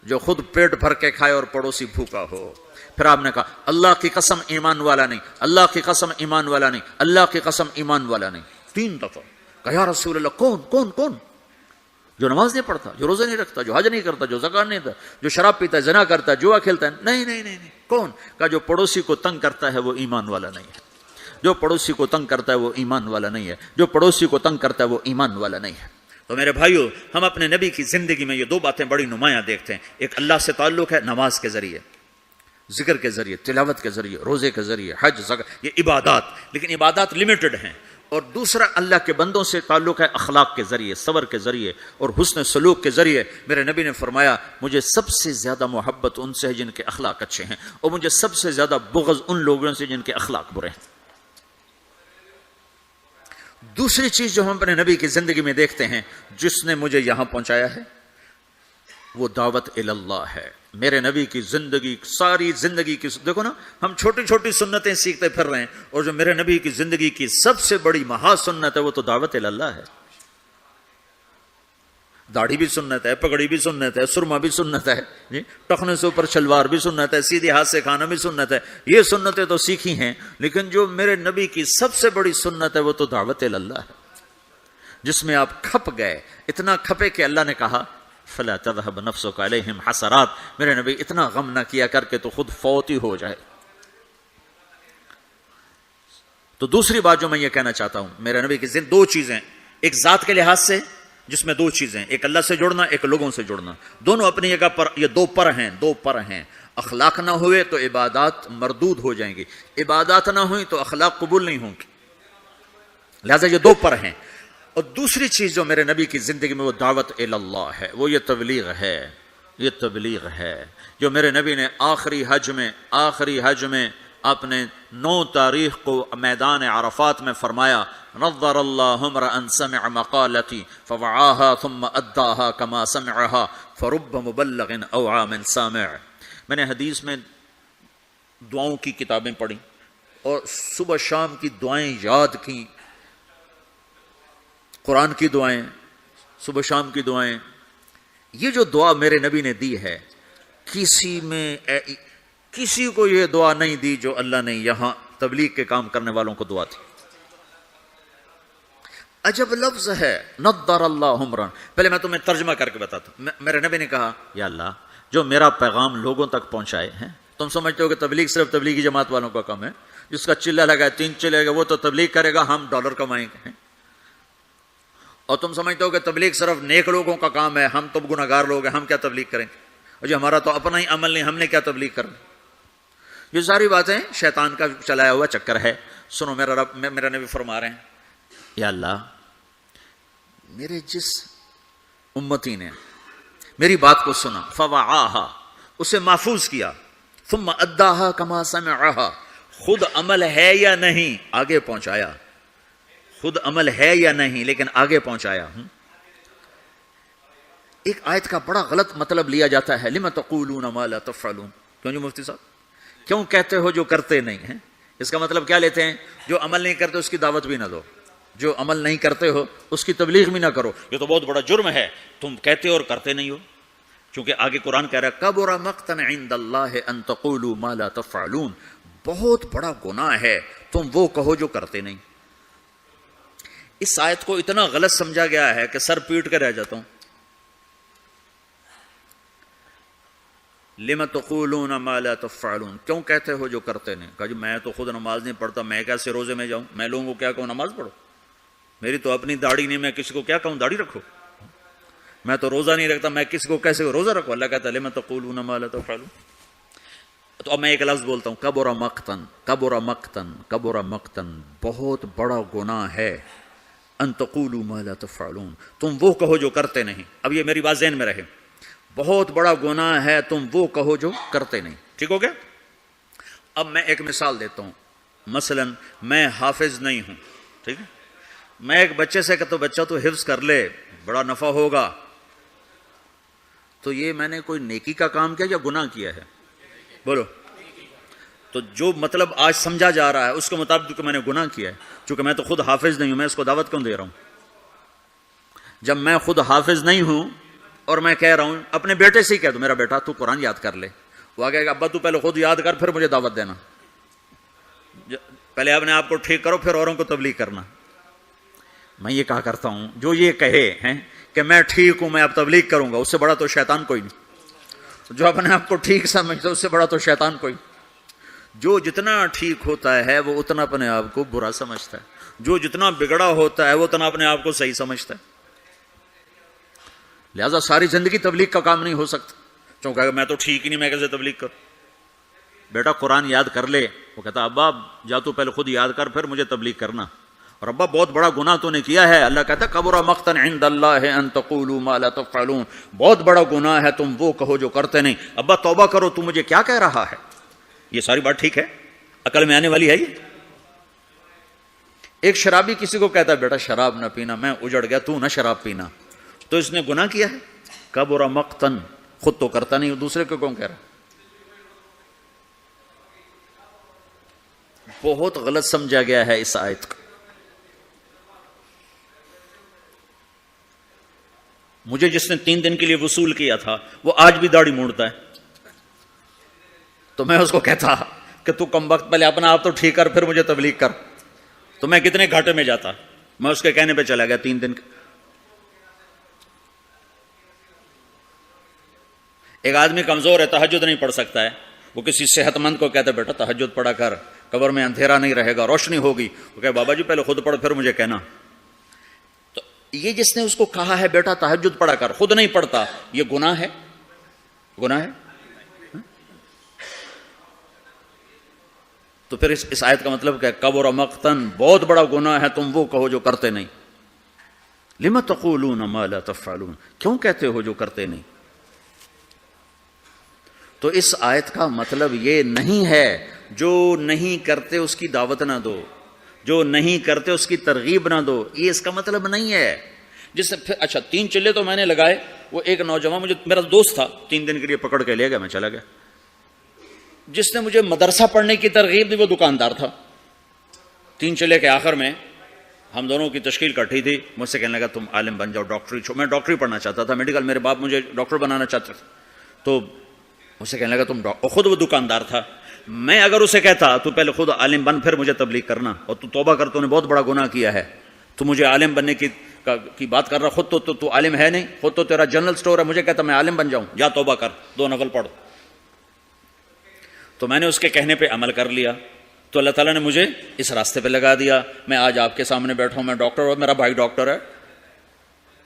جو خود پیٹ بھر کے کھائے اور پڑوسی بھوکا ہو۔ پھر آپ نے کہا اللہ کی قسم ایمان والا نہیں، اللہ کی قسم ایمان والا نہیں، اللہ کی قسم ایمان والا نہیں، 3 دفعہ کہا یا رسول اللہ کون؟ جو نماز نہیں پڑھتا، جو روزہ نہیں رکھتا، جو حج نہیں کرتا، جو زکات نہیں دیتا، جو شراب پیتا ہے، زنا کرتا ہے، جوا کھیلتا ہے، نہیں کون؟ کہا جو پڑوسی کو تنگ کرتا ہے وہ ایمان والا نہیں ہے، جو پڑوسی کو تنگ کرتا ہے وہ ایمان والا نہیں ہے، جو پڑوسی کو تنگ کرتا ہے وہ ایمان والا نہیں ہے۔ تو میرے بھائیو، ہم اپنے نبی کی زندگی میں یہ 2 باتیں بڑی نمایاں دیکھتے ہیں، ایک اللہ سے تعلق ہے نماز کے ذریعے، ذکر کے ذریعے، تلاوت کے ذریعے، روزے کے ذریعے، حج زکات، یہ عبادات، لیکن عبادات لمیٹڈ ہیں، اور دوسرا اللہ کے بندوں سے تعلق ہے اخلاق کے ذریعے، صبر کے ذریعے اور حسن سلوک کے ذریعے۔ میرے نبی نے فرمایا مجھے سب سے زیادہ محبت ان سے ہے جن کے اخلاق اچھے ہیں، اور مجھے سب سے زیادہ بغض ان لوگوں سے جن کے اخلاق برے ہیں۔ دوسری چیز جو ہم اپنے نبی کی زندگی میں دیکھتے ہیں جس نے مجھے یہاں پہنچایا ہے وہ دعوت اللہ ہے۔ میرے نبی کی زندگی، ساری زندگی کی، دیکھو نا، ہم چھوٹی چھوٹی سنتیں سیکھتے پھر رہے ہیں، اور جو میرے نبی کی زندگی کی سب سے بڑی مہا سنت ہے وہ تو دعوت اللہ ہے۔ داڑھی بھی سنت ہے، پگڑی بھی سنت ہے، سرما بھی سنت ہے، جی ٹخنے سے اوپر شلوار بھی سنت ہے، سیدھے ہاتھ سے کھانا بھی سنت ہے، یہ سنتیں تو سیکھی ہیں، لیکن جو میرے نبی کی سب سے بڑی سنت ہے وہ تو دعوت اللہ ہے، جس میں آپ کھپ گئے، اتنا کھپے کہ اللہ نے کہا فلا تذهب نفسك عليهم حسرات، میرے نبی اتنا غم نہ کیا کر کے تو خود فوت ہی ہو جائے۔ تو دوسری بات جو میں یہ کہنا چاہتا ہوں، میرے نبی کی 2 چیزیں، ایک ذات کے لحاظ سے جس میں 2 چیزیں، ایک اللہ سے جڑنا، ایک لوگوں سے جڑنا، دونوں اپنی جگہ پر، یہ 2 پر ہیں۔ اخلاق نہ ہوئے تو عبادات مردود ہو جائیں گی، عبادات نہ ہوئی تو اخلاق قبول نہیں ہوں گی، لہذا یہ 2 پر ہیں۔ اور دوسری چیز جو میرے نبی کی زندگی میں وہ دعوت اللہ ہے، وہ یہ تبلیغ ہے، جو میرے نبی نے آخری حج میں اپنے 9 تاریخ کو میدان عرفات میں فرمایا نظر اللہ امرأ سمع مقالتی فوعاها ثم اداها كما سمعها فرب مبلغ اوعى من سامع۔ میں نے حدیث میں دعاؤں کی کتابیں پڑھی اور صبح شام کی دعائیں یاد کی، قرآن کی دعائیں، صبح شام کی دعائیں، یہ جو دعا میرے نبی نے دی ہے، کسی کو یہ دعا نہیں دی جو اللہ نے یہاں تبلیغ کے کام کرنے والوں کو دعا دی۔ عجب لفظ ہے نضر اللہ عمرا۔ پہلے میں تمہیں ترجمہ کر کے بتاتا ہوں۔ میرے نبی نے کہا یا اللہ جو میرا پیغام لوگوں تک پہنچائے ہیں، تم سمجھتے ہو کہ تبلیغ صرف تبلیغی جماعت والوں کا کام ہے، جس کا چلہ لگا 3 چلے گا وہ تو تبلیغ کرے گا، ہم ڈالر کمائیں گے، اور تم سمجھتے ہو کہ تبلیغ صرف نیک لوگوں کا کام ہے، ہم تو گناہگار لوگ ہیں، ہم کیا تبلیغ کریں گے، اور جو ہمارا تو اپنا ہی عمل نہیں، ہم نے کیا تبلیغ کرنا۔ یہ ساری باتیں شیطان کا چلایا ہوا چکر ہے۔ سنو، میرا نبی فرما رہے ہیں یا اللہ میرے جس امتی نے میری بات کو سنا، فوعاہا، اسے محفوظ کیا، ثم اداہا کما سمعہا، خود عمل ہے یا نہیں آگے پہنچایا، خود عمل ہے یا نہیں لیکن آگے پہنچایا۔ ایک آیت کا بڑا غلط مطلب لیا جاتا ہے، لم تقولون ما لا تفعلون، کیوں جی مفتی صاحب، کیوں کہتے ہو جو کرتے نہیں ہیں؟ اس کا مطلب کیا لیتے ہیں؟ جو عمل نہیں کرتے اس کی دعوت بھی نہ دو، جو عمل نہیں کرتے ہو اس کی تبلیغ بھی نہ کرو، یہ تو بہت بڑا جرم ہے، تم کہتے اور کرتے نہیں ہو۔ چونکہ آگے قرآن کہہ رہا ہے کبر مقتا عند اللہ ان تقولوا ما لا تفعلون، بہت بڑا گناہ ہے تم وہ کہو جو کرتے نہیں۔ اس آیت کو اتنا غلط سمجھا گیا ہے کہ سر پیٹ کے رہ جاتا ہوں۔ لم تقولون ما لا تفعلون، کیوں کہتے ہو جو کرتے نہیں؟ کہا جی میں تو خود نماز نہیں پڑھتا، میں کیسے روزے میں جاؤں؟ میں لوگوں کو کیا کہوں نماز پڑھو؟ میری تو اپنی داڑھی نہیں، میں کسی کو کیا کہوں داڑھی رکھو؟ میں تو روزہ نہیں رکھتا، میں کسی کو کیسے روزہ رکھوں؟ اللہ کہتا ہے لم تقولون ما لا تفعلون۔ تو اب میں ایک لفظ بولتا ہوں، کبر مقتن، کبر مقتن، کبر مقتن، بہت بڑا گناہ ہے، ان تقولوا ما لا تفعلون، تم وہ کہو جو کرتے نہیں۔ اب یہ میری بات ذہن میں رہے، بہت بڑا گناہ ہے تم وہ کہو جو کرتے نہیں، ٹھیک ہو گیا؟ اب میں ایک مثال دیتا ہوں، مثلا میں حافظ نہیں ہوں، ٹھیک ہے، میں ایک بچے سے کہتا ہوں بچہ تو حفظ کر لے بڑا نفع ہوگا، تو یہ میں نے کوئی نیکی کا کام کیا یا گناہ کیا ہے؟ بولو۔ تو جو مطلب آج سمجھا جا رہا ہے اس کے مطابق کہ میں نے گناہ کیا ہے، چونکہ میں تو خود حافظ نہیں ہوں، میں اس کو دعوت کیوں دے رہا ہوں؟ جب میں خود حافظ نہیں ہوں اور میں کہہ رہا ہوں، اپنے بیٹے سے ہی کہہ دو میرا بیٹا تو قرآن یاد کر لے، وہ آگے کہ ابا تو پہلے خود یاد کر پھر مجھے دعوت دینا، پہلے اپنے آپ کو ٹھیک کرو پھر اوروں کو تبلیغ کرنا۔ میں یہ کہا کرتا ہوں جو یہ کہے ہیں کہ میں ٹھیک ہوں میں اب تبلیغ کروں گا، اس سے بڑا تو شیطان کوئی نہیں۔ جو اپنے آپ کو ٹھیک سمجھتا ہے اس سے بڑا تو شیطان کوئی۔ جو جتنا ٹھیک ہوتا ہے وہ اتنا اپنے آپ کو برا سمجھتا ہے، جو جتنا بگڑا ہوتا ہے وہ اتنا اپنے آپ کو صحیح سمجھتا ہے۔ لہذا ساری زندگی تبلیغ کا کام نہیں ہو سکتا، چونکہ میں تو ٹھیک ہی نہیں، میں کیسے تبلیغ کروں؟ بیٹا قرآن یاد کر لے، وہ کہتا ابا جا تو پہلے خود یاد کر پھر مجھے تبلیغ کرنا، اور ابا بہت بڑا گناہ تو نے کیا ہے، اللہ کہتا ہے کبر مقتا عند اللہ ان تقولوا ما لا تفعلون، بہت بڑا گناہ ہے تم وہ کہو جو کرتے نہیں۔ ابا توبہ کرو، تو مجھے کیا کہہ رہا ہے؟ یہ ساری بات ٹھیک ہے، عقل میں آنے والی ہے یہ؟ ایک شرابی کسی کو کہتا ہے بیٹا شراب نہ پینا، میں اجڑ گیا تو نہ شراب پینا، تو اس نے گناہ کیا ہے؟ کبر مقتن، خود تو کرتا نہیں دوسرے کو کون کہہ رہا؟ بہت غلط سمجھا گیا ہے اس آیت کو۔ مجھے جس نے 3 دن کے لیے وصول کیا تھا وہ آج بھی داڑھی موڑتا ہے، تو میں اس کو کہتا کہ تو کم وقت پہلے اپنا آپ تو ٹھیک کر پھر مجھے تبلیغ کر، تو میں کتنے گھاٹے میں جاتا، میں اس کے کہنے پہ چلا گیا 3 دن۔ ایک آدمی کمزور ہے تہجد نہیں پڑھ سکتا ہے، وہ کسی صحت مند کو کہتا ہے بیٹا تہجد پڑھا کر، قبر میں اندھیرا نہیں رہے گا روشنی ہوگی، وہ کہے بابا جی پہلے خود پڑھ پھر مجھے کہنا۔ تو یہ جس نے اس کو کہا ہے بیٹا تہجد پڑھا کر خود نہیں پڑھتا، یہ گناہ ہے، گناہ ہے۔ تو پھر اس آیت کا مطلب کیا ہے؟ کبر مقتن، بہت بڑا گناہ ہے تم وہ کہو جو کرتے نہیں۔ لم تقولون ما لا تفعلون، کیوں کہتے ہو جو کرتے نہیں؟ تو اس آیت کا مطلب یہ نہیں ہے جو نہیں کرتے اس کی دعوت نہ دو، جو نہیں کرتے اس کی ترغیب نہ دو، یہ اس کا مطلب نہیں ہے۔ جس سے پھر اچھا 3 چلے تو میں نے لگائے، وہ ایک نوجوان مجھے میرا دوست تھا 3 دن کے لیے پکڑ کے لے گیا، میں چلا گیا۔ جس نے مجھے مدرسہ پڑھنے کی ترغیب دی وہ دکاندار تھا۔ 3 چلے کے آخر میں ہم دونوں کی تشکیل کٹھی تھی، مجھ سے کہنے لگا تم عالم بن جاؤ، ڈاکٹری میں ڈاکٹری پڑھنا چاہتا تھا میڈیکل، میرے باپ مجھے ڈاکٹر بنانا چاہتے تھے، تو مجھ سے کہنے لگا تم خود وہ دکاندار تھا، میں اگر اسے کہتا تو پہلے خود عالم بن پھر مجھے تبلیغ کرنا، اور تو توبہ کر، تو نے بہت بڑا گناہ کیا ہے، تو مجھے عالم بننے کی بات کر رہا، خود تو عالم ہے نہیں، خود تو تیرا جنرل سٹور ہے، مجھے کہتا میں عالم بن جاؤں، جا توبہ کر 2 نفل پڑھ۔ تو میں نے اس کے کہنے پہ عمل کر لیا، تو اللہ تعالیٰ نے مجھے اس راستے پہ لگا دیا، میں آج آپ کے سامنے بیٹھا ہوں، میں ڈاکٹر اور میرا بھائی ڈاکٹر ہے،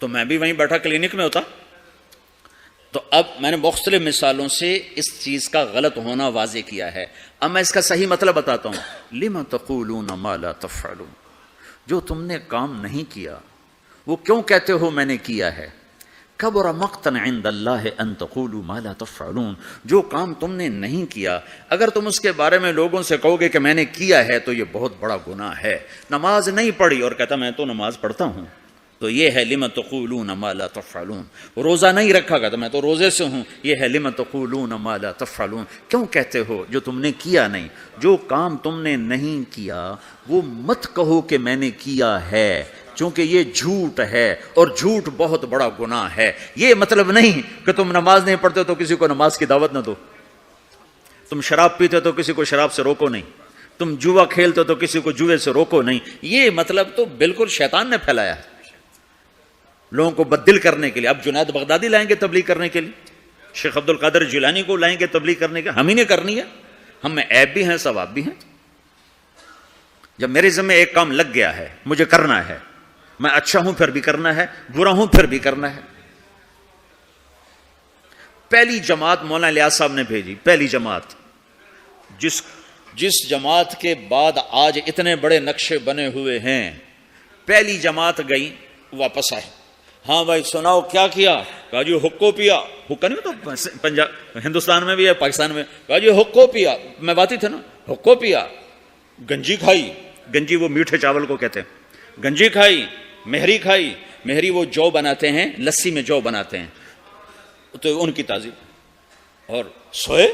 تو میں بھی وہیں بیٹھا کلینک میں ہوتا۔ تو اب میں نے مختلف مثالوں سے اس چیز کا غلط ہونا واضح کیا ہے۔ اب میں اس کا صحیح مطلب بتاتا ہوں، لم تقولون ما لا تفعلون، جو تم نے کام نہیں کیا وہ کیوں کہتے ہو میں نے کیا ہے؟ کبر مقتا عند اللہ ان تقولوا ما لا تفعلون، جو کام تم نے نہیں کیا اگر تم اس کے بارے میں لوگوں سے کہو گے کہ میں نے کیا ہے تو یہ بہت بڑا گناہ ہے۔ نماز نہیں پڑھی اور کہتا میں تو نماز پڑھتا ہوں، تو یہ ہے لم تقولون ما لا تفعلون۔ روزہ نہیں رکھا گا تو میں تو روزے سے ہوں، یہ ہے لم تقولون ما لا تفعلون، کیوں کہتے ہو جو تم نے کیا نہیں؟ جو کام تم نے نہیں کیا وہ مت کہو کہ میں نے کیا ہے، چونکہ یہ جھوٹ ہے اور جھوٹ بہت بڑا گناہ ہے۔ یہ مطلب نہیں کہ تم نماز نہیں پڑھتے تو کسی کو نماز کی دعوت نہ دو، تم شراب پیتے تو کسی کو شراب سے روکو نہیں، تم جوا کھیلتے تو کسی کو جوے سے روکو نہیں۔ یہ مطلب تو بالکل شیطان نے پھیلایا ہے لوگوں کو بددل کرنے کے لیے۔ اب جنید بغدادی لائیں گے تبلیغ کرنے کے لیے، شیخ عبد القادر جیلانی کو لائیں گے تبلیغ کرنے کے، ہم ہی نے کرنی ہے، ہم میں عیب بھی ہیں ثواب بھی ہیں۔ جب میرے ذمہ ایک کام لگ گیا ہے مجھے کرنا ہے، میں اچھا ہوں پھر بھی کرنا ہے، برا ہوں پھر بھی کرنا ہے۔ پہلی جماعت مولانا الیاس صاحب نے بھیجی، پہلی جماعت، جس جماعت کے بعد آج اتنے بڑے نقشے بنے ہوئے ہیں، پہلی جماعت گئی واپس آئے، ہاں بھائی سناؤ کیا کیا؟ کہا جی حقو پیا، حقہ نہیں تو پنجاب ہندوستان میں بھی ہے پاکستان میں، کہا جی حقو پیا، میں باتی تھا نا، حقو پیا، گنجی کھائی، گنجی وہ میٹھے چاول کو کہتے ہیں، گنجی کھائی، مہری کھائی، مہری وہ جو بناتے ہیں لسی میں جو بناتے ہیں تو ان کی تعظیم، اور سوئے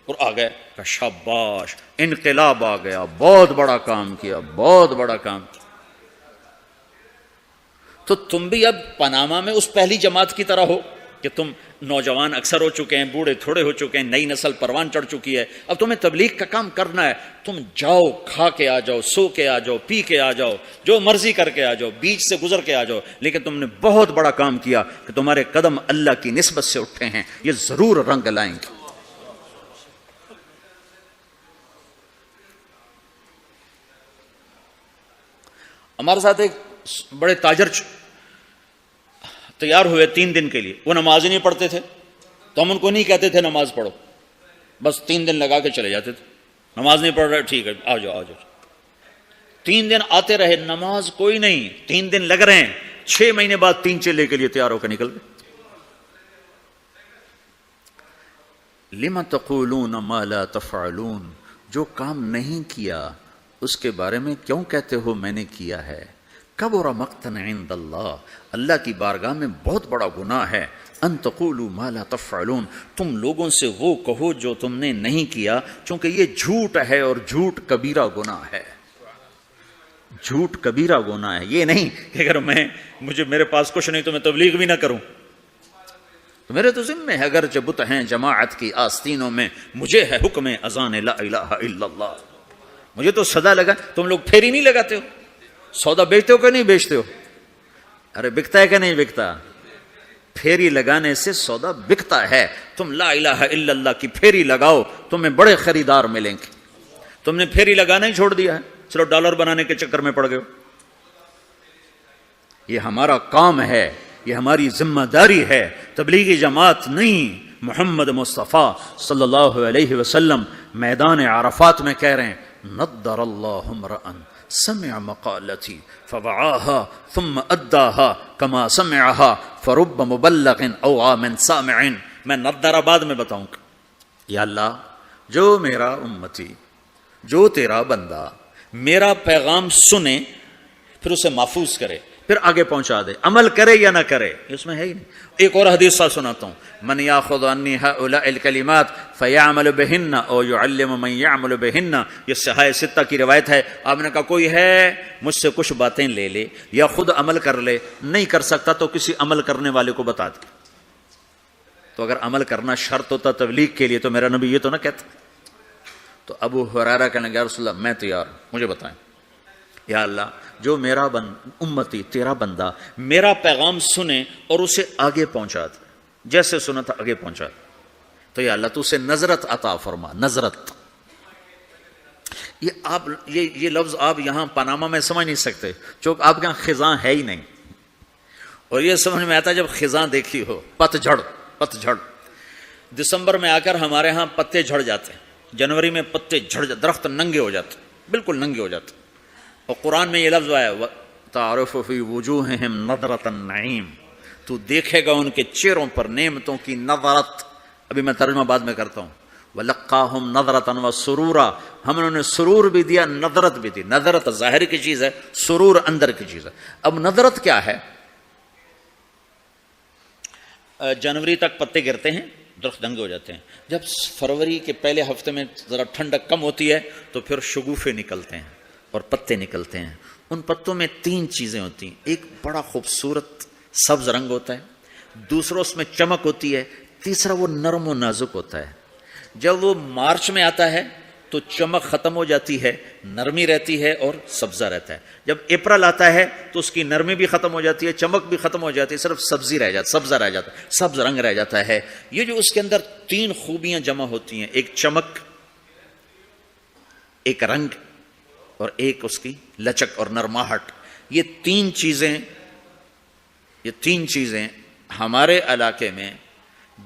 اور آ گئے، کہ شاباش انقلاب آ گیا، بہت بڑا کام کیا، بہت بڑا کام کیا۔ تو تم بھی اب پاناما میں اس پہلی جماعت کی طرح ہو کہ تم نوجوان اکثر ہو چکے ہیں، بوڑھے تھوڑے ہو چکے ہیں، نئی نسل پروان چڑھ چکی ہے، اب تمہیں تبلیغ کا کام کرنا ہے، تم جاؤ، کھا کے آ جاؤ، سو کے آ جاؤ، پی کے آ جاؤ، جو مرضی کر کے آ جاؤ، بیچ سے گزر کے آ جاؤ، لیکن تم نے بہت بڑا کام کیا کہ تمہارے قدم اللہ کی نسبت سے اٹھے ہیں، یہ ضرور رنگ لائیں گے۔ ہمارے ساتھ ایک بڑے تاجر تیار ہوئے 3 دن کے لیے، وہ نماز ہی نہیں پڑھتے تھے، تو ہم ان کو نہیں کہتے تھے نماز پڑھو، بس 3 دن لگا کے چلے جاتے تھے، نماز نہیں پڑھ رہے ٹھیک ہے آ جاؤ آ جاؤ۔ 3 دن آتے رہے، نماز کوئی نہیں، 3 دن لگ رہے ہیں، 6 مہینے بعد 3 چلے کے لیے تیار ہو کر نکل گئے۔ لم تقولون ما لا تفعلون، جو کام نہیں کیا اس کے بارے میں کیوں کہتے ہو میں نے کیا ہے؟ کبر مقتا عند اللہ، اللہ کی بارگاہ میں بہت بڑا گناہ ہے، ان تقولوا ما لا تفعلون، تم لوگوں سے وہ کہو جو تم نے نہیں کیا، چونکہ یہ جھوٹ ہے اور جھوٹ کبیرہ گناہ ہے، جھوٹ کبیرہ گناہ ہے۔ یہ نہیں کہ اگر میرے پاس کچھ نہیں تو میں تبلیغ بھی نہ کروں، تو میرے تو ذمہ ہے، اگر بت ہیں جماعت کی آستینوں میں، مجھے ہے حکم اذان لا الہ الا اللہ، مجھے تو سدا لگا۔ تم لوگ پھیری نہیں لگاتے ہو، سودا بیچتے ہو کہ نہیں بیچتے ہو؟ ارے بکتا ہے کہ نہیں بکتا؟ پھیری لگانے سے سودا بکتا ہے۔ تم لا الہ الا اللہ کی پھیری لگاؤ، تمہیں بڑے خریدار ملیں گے۔ تم نے پھیری لگانا ہی چھوڑ دیا ہے، چلو ڈالر بنانے کے چکر میں پڑ گئے ہو۔ یہ ہمارا کام ہے، یہ ہماری ذمہ داری ہے، تبلیغی جماعت نہیں۔ محمد مصطفیٰ صلی اللہ علیہ وسلم میدان عرفات میں کہہ رہے ہیں، نضر اللہ امرأ سمع مقالتی فوعاها ثم اداها كما سمعها فرب مبلغ اوعى من سامع۔ میں نضر آباد میں بتاؤں گا، یا اللہ جو میرا امتی، جو تیرا بندہ میرا پیغام سنے پھر اسے محفوظ کرے، پھر آگے پہنچا دے، عمل کرے یا نہ کرے، اس میں ہے ہی نہیں۔ ایک اور حدیث سناتا ہوں، من یاخذ عنی هؤلاء الکلمات فیعمل بہن او یعلم من یعمل بہن، یہ صحاح ستہ کی روایت ہے۔ آپ نے کہا کوئی ہے مجھ سے کچھ باتیں لے لے یا خود عمل کر لے، نہیں کر سکتا تو کسی عمل کرنے والے کو بتا دے۔ تو اگر عمل کرنا شرط ہوتا تبلیغ کے لیے تو میرا نبی یہ تو نہ کہتا۔ تو ابو ہریرہ کہنے لگا، یا رسول اللہ میں تیار ہوں، مجھے بتائیں۔ یا اللہ جو میرا امتی تیرا بندہ میرا پیغام سنے اور اسے آگے پہنچا دے، جیسے سنا تھا آگے پہنچا دے، تو یا اللہ تو اسے نظرت عطا فرما۔ نظرت، یہ لفظ آپ یہاں پاناما میں سمجھ نہیں سکتے، چونکہ آپ کے یہاں خزاں ہے ہی نہیں، اور یہ سمجھ میں آتا جب خزاں دیکھی ہو۔ پت جھڑ دسمبر میں آ کر ہمارے ہاں پتے جھڑ جاتے ہیں، جنوری میں پتے جھڑ جاتے، درخت ننگے ہو جاتے، بالکل ننگے ہو جاتے، اور قرآن میں یہ لفظ آیا تعرف فی وجوہہم نضرۃ النعیم، تو دیکھے گا ان کے چہروں پر نعمتوں کی نظرت. ابھی میں ترجمہ بعد میں کرتا ہوں. وَلَقَّاهُمْ نَظْرَةً وَسُرُورًا, ہم نے انہیں سرور بھی دیا, نظرت بھی دی. نظرت ظاہر کی چیز ہے, سرور اندر کی چیز ہے. اب نظرت کیا ہے؟ جنوری تک پتے گرتے ہیں, درخت ننگے ہو جاتے ہیں. جب فروری کے پہلے ہفتے میں ذرا ٹھنڈک کم ہوتی ہے تو پھر شگوفے نکلتے ہیں اور پتے نکلتے ہیں. ان پتوں میں 3 چیزیں ہوتی ہیں. ایک بڑا خوبصورت سبز رنگ ہوتا ہے, دوسرا اس میں چمک ہوتی ہے, تیسرا وہ نرم و نازک ہوتا ہے. جب وہ مارچ میں آتا ہے تو چمک ختم ہو جاتی ہے, نرمی رہتی ہے اور سبزہ رہتا ہے. جب اپریل آتا ہے تو اس کی نرمی بھی ختم ہو جاتی ہے, چمک بھی ختم ہو جاتی ہے, صرف سبزی رہ جاتی, سبزہ رہ جاتا ہے, سبز رنگ رہ جاتا ہے. یہ جو اس کے اندر 3 خوبیاں جمع ہوتی ہیں, ایک چمک, ایک رنگ اور ایک اس کی لچک اور نرماہٹ, یہ 3 چیزیں ہمارے علاقے میں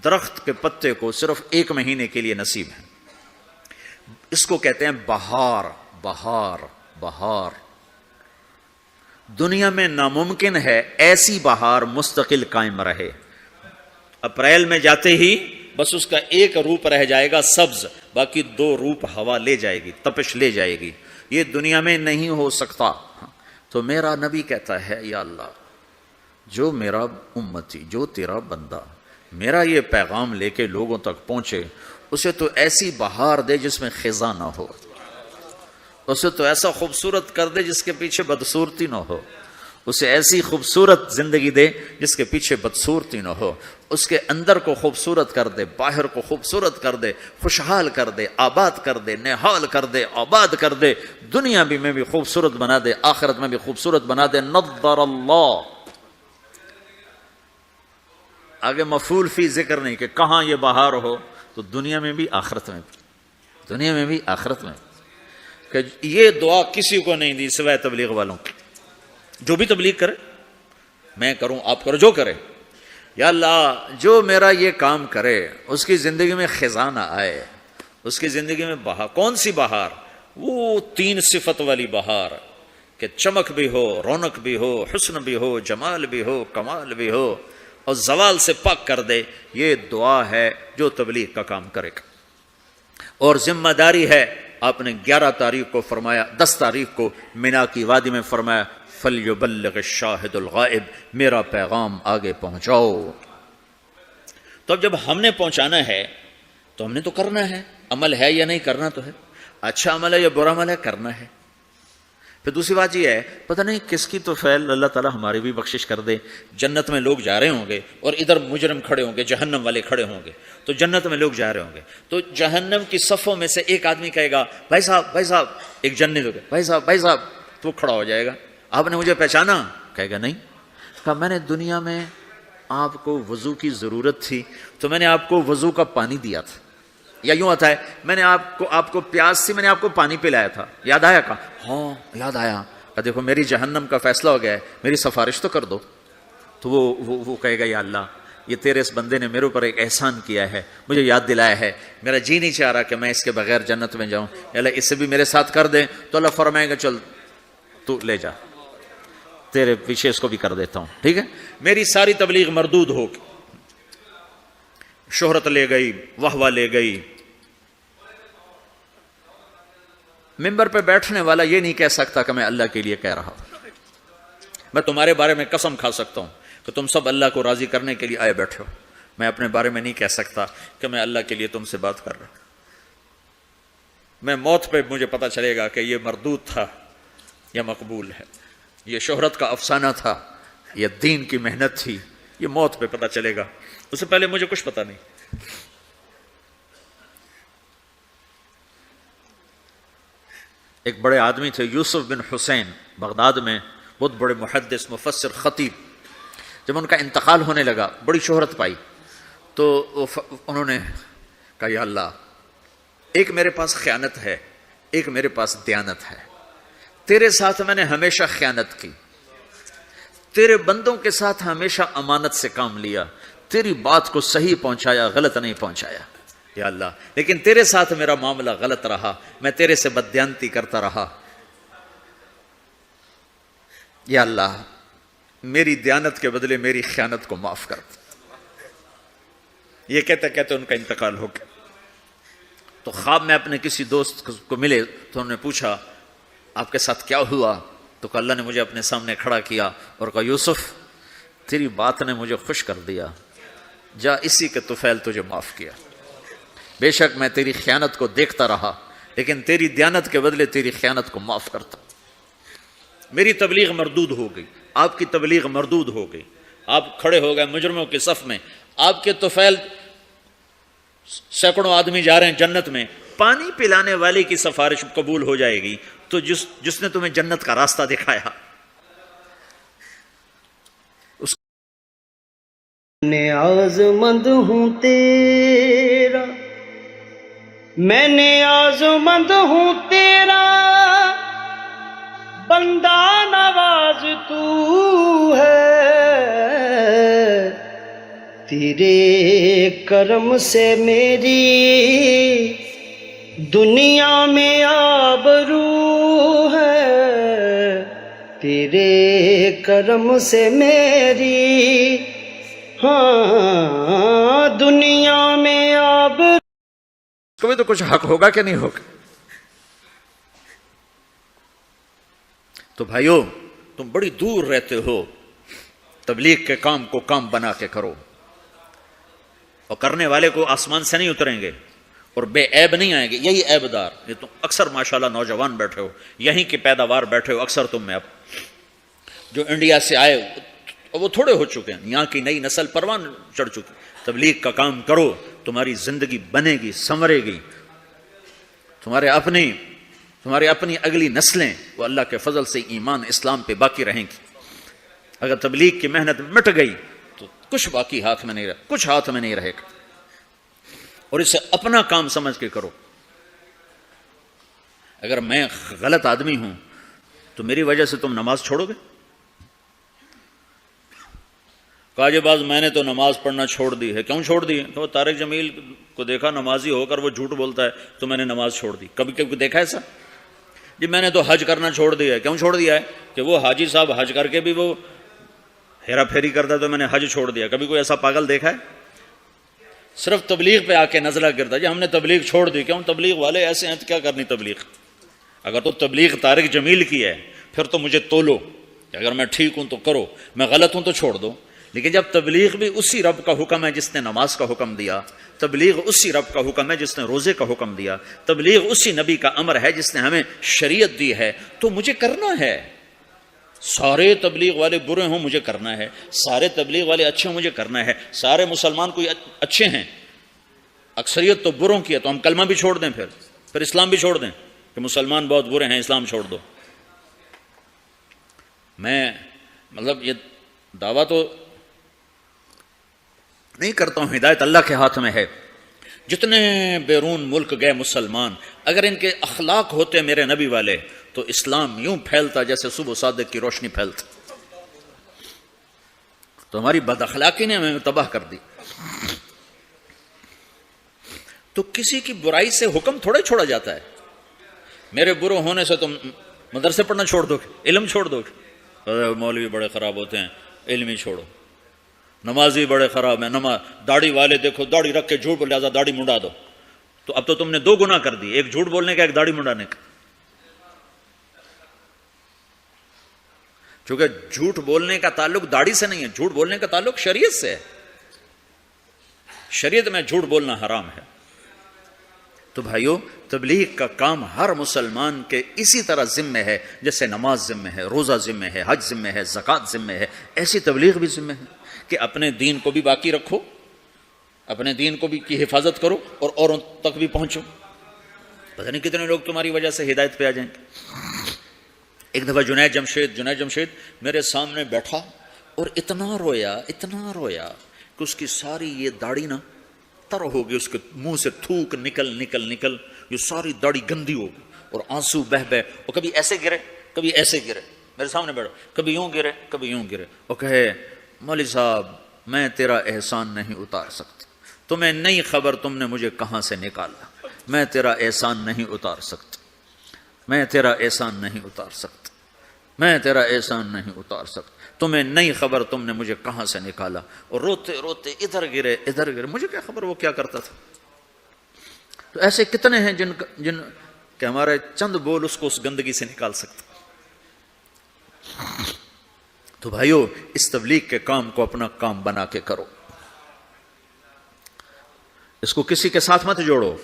درخت کے پتے کو صرف 1 مہینے کے لیے نصیب ہے. اس کو کہتے ہیں بہار. بہار بہار دنیا میں ناممکن ہے ایسی بہار مستقل قائم رہے. اپریل میں جاتے ہی بس اس کا ایک روپ رہ جائے گا سبز, باقی 2 روپ ہوا لے جائے گی, تپش لے جائے گی. یہ دنیا میں نہیں ہو سکتا. تو میرا نبی کہتا ہے یا اللہ, جو میرا امتی, جو تیرا بندہ میرا یہ پیغام لے کے لوگوں تک پہنچے, اسے تو ایسی بہار دے جس میں خزاں نہ ہو, اسے تو ایسا خوبصورت کر دے جس کے پیچھے بدصورتی نہ ہو, اسے ایسی خوبصورت زندگی دے جس کے پیچھے بدصورتی نہ ہو, اس کے اندر کو خوبصورت کر دے, باہر کو خوبصورت کر دے, خوشحال کر دے, آباد کر دے, نہال کر دے, آباد کر دے, دنیا بھی میں بھی خوبصورت بنا دے, آخرت میں بھی خوبصورت بنا دے. نظر اللہ. آگے مفعول فی ذکر نہیں کہ کہاں یہ بہار ہو, تو دنیا میں بھی آخرت میں بھی, دنیا میں بھی آخرت میں. کہ یہ دعا کسی کو نہیں دی سوائے تبلیغ والوں کی. جو بھی تبلیغ کرے, میں کروں آپ کرو, جو کرے, یا اللہ جو میرا یہ کام کرے اس کی زندگی میں خزاں نہ آئے, اس کی زندگی میں بہار. کون سی بہار؟ وہ 3 صفت والی بہار کہ چمک بھی ہو, رونق بھی ہو, حسن بھی ہو, جمال بھی ہو, کمال بھی ہو, اور زوال سے پاک کر دے. یہ دعا ہے جو تبلیغ کا کام کرے گا. اور ذمہ داری ہے, آپ نے 11 تاریخ کو فرمایا, 10 تاریخ کو مینا کی وادی میں فرمایا فَلْيُبَلِّغِ الشَّاهِدُ الْغَائِبُ, میرا پیغام آگے پہنچاؤ. تو اب جب ہم نے پہنچانا ہے تو ہم نے تو کرنا ہے. عمل ہے یا نہیں, کرنا تو ہے. اچھا عمل ہے یا برا عمل ہے, کرنا ہے. پھر دوسری بات یہ ہے, پتہ نہیں کس کی تو فعل اللہ تعالیٰ ہماری بھی بخشش کر دے. جنت میں لوگ جا رہے ہوں گے اور ادھر مجرم کھڑے ہوں گے, جہنم والے کھڑے ہوں گے. تو جنت میں لوگ جا رہے ہوں گے تو جہنم کی صفوں میں سے ایک آدمی کہے گا بھائی صاحب, بھائی صاحب. ایک جنت ہوگا, بھائی صاحب, بھائی صاحب. تو کھڑا ہو جائے گا, آپ نے مجھے پہچانا؟ کہے گا نہیں. کہا میں نے دنیا میں آپ کو وضو کی ضرورت تھی تو میں نے آپ کو وضو کا پانی دیا تھا. یا یوں آتا ہے, میں نے آپ کو پیاس تھی, میں نے آپ کو پانی پلایا تھا, یاد آیا؟ کہا ہاں یاد آیا. دیکھو میری جہنم کا فیصلہ ہو گیا ہے, میری سفارش تو کر دو. تو وہ کہے گا یا اللہ یہ تیرے اس بندے نے میرے اوپر ایک احسان کیا ہے, مجھے یاد دلایا ہے, میرا جی نہیں چاہ رہا کہ میں اس کے بغیر جنت میں جاؤں, اللہ اس سے بھی میرے ساتھ کر دیں. تو اللہ فرمائے گا چل تو لے جا, تیرے پیچھے اس کو بھی کر دیتا ہوں, ٹھیک ہے. میری ساری تبلیغ مردود ہوگی, شہرت لے گئی, واہ لے گئی. ممبر پہ بیٹھنے والا یہ نہیں کہہ سکتا کہ میں اللہ کے لیے کہہ رہا ہوں. میں تمہارے بارے میں قسم کھا سکتا ہوں کہ تم سب اللہ کو راضی کرنے کے لیے آئے بیٹھے ہو. میں اپنے بارے میں نہیں کہہ سکتا کہ میں اللہ کے لیے تم سے بات کر رہا ہوں. میں موت پہ مجھے پتا چلے گا کہ یہ مردود تھا یا مقبول ہے, یہ شہرت کا افسانہ تھا یا دین کی محنت تھی, یہ موت پہ پتا چلے گا. اس سے پہلے مجھے کچھ پتا نہیں. ایک بڑے آدمی تھے یوسف بن حسین, بغداد میں بہت بڑے محدث, مفسر, خطیب. جب ان کا انتقال ہونے لگا, بڑی شہرت پائی, تو انہوں نے کہا یا اللہ ایک میرے پاس خیانت ہے, ایک میرے پاس دیانت ہے. تیرے ساتھ میں نے ہمیشہ خیانت کی, تیرے بندوں کے ساتھ ہمیشہ امانت سے کام لیا, تیری بات کو صحیح پہنچایا, غلط نہیں پہنچایا یا اللہ. لیکن تیرے ساتھ میرا معاملہ غلط رہا, میں تیرے سے بددیانتی کرتا رہا. یا اللہ میری دیانت کے بدلے میری خیانت کو معاف کر دے۔ یہ کہتے کہتے ان کا انتقال ہو گیا۔ تو خواب میں اپنے کسی دوست کو ملے تو انہوں نے پوچھا آپ کے ساتھ کیا ہوا؟ تو کہا اللہ نے مجھے اپنے سامنے کھڑا کیا اور کہا یوسف تیری بات نے مجھے خوش کر دیا، جا اسی کے طفیل تجھے معاف کیا۔ بے شک میں تیری خیانت کو دیکھتا رہا لیکن تیری دیانت کے بدلے تیری خیانت کو معاف کرتا۔ میری تبلیغ مردود ہو گئی، آپ کی تبلیغ مردود ہو گئی، آپ کھڑے ہو گئے مجرموں کے صف میں، آپ کے طفیل سینکڑوں آدمی جا رہے ہیں جنت میں، پانی پلانے والے کی سفارش قبول ہو جائے گی تو جس نے تمہیں جنت کا راستہ دکھایا میں آزمند ہوں تیرا، میں نے آزمند ہوں تیرا، بندہ نواز تو ہے، تیرے کرم سے میری دنیا میں آبرو ہے، تیرے کرم سے میری ہاں دنیا میں آبرو۔ کبھی تو کچھ حق ہوگا کہ نہیں ہوگا؟ تو بھائیو تم بڑی دور رہتے ہو، تبلیغ کے کام کو کام بنا کے کرو، اور کرنے والے کو آسمان سے نہیں اتریں گے اور بے عیب نہیں آئیں گے، یہی عیب دار۔ یہ تم اکثر ماشاءاللہ نوجوان بیٹھے ہو، یہیں کی پیداوار بیٹھے ہو، اکثر تم میں اب جو انڈیا سے آئے وہ تھوڑے ہو چکے ہیں، یہاں کی نئی نسل پروان چڑھ چکی۔ تبلیغ کا کام کرو، تمہاری زندگی بنے گی، سنورے گی، تمہارے اپنی اگلی نسلیں وہ اللہ کے فضل سے ایمان اسلام پہ باقی رہیں گی۔ اگر تبلیغ کی محنت مٹ گئی تو کچھ باقی ہاتھ میں نہیں رہے، کچھ ہاتھ میں نہیں رہے گا، اور اسے اپنا کام سمجھ کے کرو۔ اگر میں غلط آدمی ہوں تو میری وجہ سے تم نماز چھوڑو گے؟ کہا جی باز میں نے تو نماز پڑھنا چھوڑ دی ہے۔ کیوں چھوڑ دی ہے؟ کہ وہ طارق جمیل کو دیکھا نمازی ہو کر وہ جھوٹ بولتا ہے تو میں نے نماز چھوڑ دی۔ کبھی کبھی دیکھا ایسا؟ جی میں نے تو حج کرنا چھوڑ دیا ہے۔ کیوں چھوڑ دیا ہے؟ کہ وہ حاجی صاحب حج کر کے بھی وہ ہیرا پھیری کرتا ہے تو میں نے حج چھوڑ دیا۔ کبھی کوئی ایسا پاگل دیکھا ہے؟ صرف تبلیغ پہ آ کے نزلہ گرتا جی ہم نے تبلیغ چھوڑ دی۔ کیوں؟ تبلیغ والے ایسے ہیں تو کیا کرنی تبلیغ؟ اگر تو تبلیغ طارق جمیل کی ہے پھر تو مجھے تولو کہ اگر میں ٹھیک ہوں تو کرو، میں غلط ہوں تو چھوڑ دو۔ لیکن جب تبلیغ بھی اسی رب کا حکم ہے جس نے نماز کا حکم دیا، تبلیغ اسی رب کا حکم ہے جس نے روزے کا حکم دیا، تبلیغ اسی نبی کا امر ہے جس نے ہمیں شریعت دی ہے، تو مجھے کرنا ہے۔ سارے تبلیغ والے برے ہوں مجھے کرنا ہے، سارے تبلیغ والے اچھے ہوں مجھے کرنا ہے، سارے مسلمان کوئی اچھے ہیں، اکثریت تو بروں کی ہے، تو ہم کلمہ بھی چھوڑ دیں، پھر اسلام بھی چھوڑ دیں کہ مسلمان بہت برے ہیں اسلام چھوڑ دو۔ میں مطلب یہ دعویٰ تو نہیں کرتا ہوں، ہدایت اللہ کے ہاتھ میں ہے۔ جتنے بیرون ملک گئے مسلمان، اگر ان کے اخلاق ہوتے میرے نبی والے تو اسلام یوں پھیلتا جیسے صبح صادق کی روشنی پھیلتا۔ تو ہماری بد اخلاقی نے ہمیں تباہ کر دی۔ تو کسی کی برائی سے حکم تھوڑے چھوڑا جاتا ہے۔ میرے برے ہونے سے تم مدرسے پڑھنا چھوڑ دو گے، علم چھوڑ دو گے؟ مولوی بڑے خراب ہوتے ہیں، علم ہی چھوڑو۔ نمازی بڑے خراب ہیں، داڑھی والے دیکھو داڑھی رکھ کے جھوٹ بول، لہٰذا داڑھی منڈا دو۔ تو اب تو تم نے دو گناہ کر دی، ایک جھوٹ بولنے کا، ایک داڑھی منڈانے کا۔ چونکہ جھوٹ بولنے کا تعلق داڑھی سے نہیں ہے، جھوٹ بولنے کا تعلق شریعت سے ہے۔ شریعت میں جھوٹ بولنا حرام ہے۔ تو بھائیو تبلیغ کا کام ہر مسلمان کے اسی طرح ذمہ ہے جیسے نماز ذمہ ہے، روزہ ذمہ ہے، حج ذمہ ہے، زکوٰۃ ذمہ ہے، ایسی تبلیغ بھی ذمہ ہے کہ اپنے دین کو بھی باقی رکھو، اپنے دین کو بھی کی حفاظت کرو اور اوروں تک بھی پہنچو۔ پتہ نہیں کتنے لوگ تمہاری وجہ سے ہدایت پہ آ جائیں گے۔ ایک دفعہ جنید جمشید میرے سامنے بیٹھا اور اتنا رویا کہ اس کی ساری یہ داڑھی نا تر ہو گئی، اس کے منہ سے تھوک نکل یہ ساری داڑھی گندی ہو گئی اور آنسو بہ اور کبھی ایسے گرے کبھی ایسے گرے، میرے سامنے بیٹھا، کبھی یوں گرے کبھی یوں گرے، اور کہے مولوی صاحب میں تیرا احسان نہیں اتار سکتا، تمہیں نہیں خبر تم نے مجھے کہاں سے نکالا، میں تیرا احسان نہیں اتار سکتا، میں تیرا احسان نہیں اتار سکتا، میں تیرا احسان نہیں اتار سکتا۔ تمہیں نہیں خبر تم نے مجھے کہاں سے نکالا. اور روتے روتے ادھر گرے, مجھے کیا خبر وہ کیا کرتا تھا. تو ایسے کتنے ہیں جن کہ ہمارے چند بول اس کو اس گندگی سے نکال سکتے. تو بھائیو, اس تبلیغ کے کام کو اپنا کام بنا کے کرو. اس کو کسی کے ساتھ مت جوڑو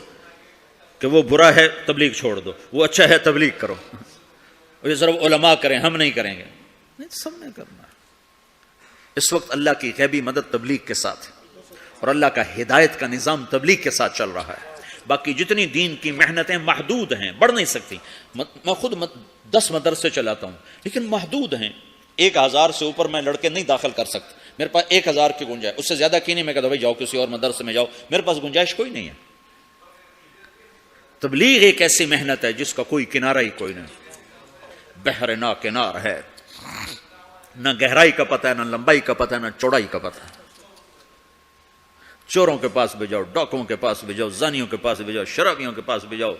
کہ وہ برا ہے تبلیغ چھوڑ دو, وہ اچھا ہے تبلیغ کرو. یہ صرف علماء کریں, ہم نہیں کریں گے. نہیں, سب نے کرنا ہے. اس وقت اللہ کی غیبی مدد تبلیغ کے ساتھ ہے, اور اللہ کا ہدایت کا نظام تبلیغ کے ساتھ چل رہا ہے. باقی جتنی دین کی محنتیں محدود ہیں, بڑھ نہیں سکتی. میں خود 10 مدرسے چلاتا ہوں, لیکن محدود ہیں. 1000 سے اوپر میں لڑکے نہیں داخل کر سکتا. میرے پاس 1000 کی گنجائش, اس سے زیادہ کی نہیں. میں کہتا بھائی جاؤ کسی اور مدرسے میں جاؤ, میرے پاس گنجائش کوئی نہیں ہے. تبلیغ ایک ایسی محنت ہے جس کا کوئی کنارہ ہی کوئی نہیں. بحر نا کنار ہے, نہ گہرائی کا پتہ ہے, نہ لمبائی کا پتہ ہے, نہ چوڑائی کا پتہ ہے. چوروں کے پاس بھی جاؤ, ڈاکوؤں کے پاس بھی جاؤ, زانیوں کے پاس بھی جاؤ, شرابیوں کے پاس بھی جاؤ.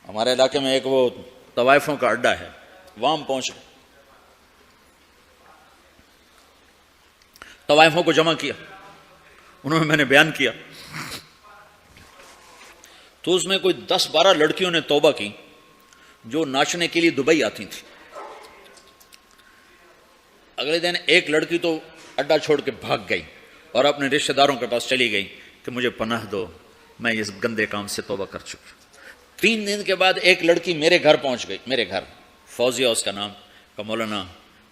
ہمارے علاقے میں ایک وہ طوائفوں کا اڈا ہے, وہاں پہنچ گئے, طوائفوں کو جمع کیا, انہوں نے میں نے بیان کیا, تو اس میں کوئی 10-12 لڑکیوں نے توبہ کی جو ناچنے کے لیے دبئی آتی تھی. اگلے دن ایک لڑکی تو اڈا چھوڑ کے بھاگ گئی اور اپنے رشتہ داروں کے پاس چلی گئی کہ مجھے پناہ دو, میں اس گندے کام سے توبہ کر چکی. 3 دن کے بعد ایک لڑکی میرے گھر پہنچ گئی, میرے گھر, فوزیہ اس کا نام, کہ مولانا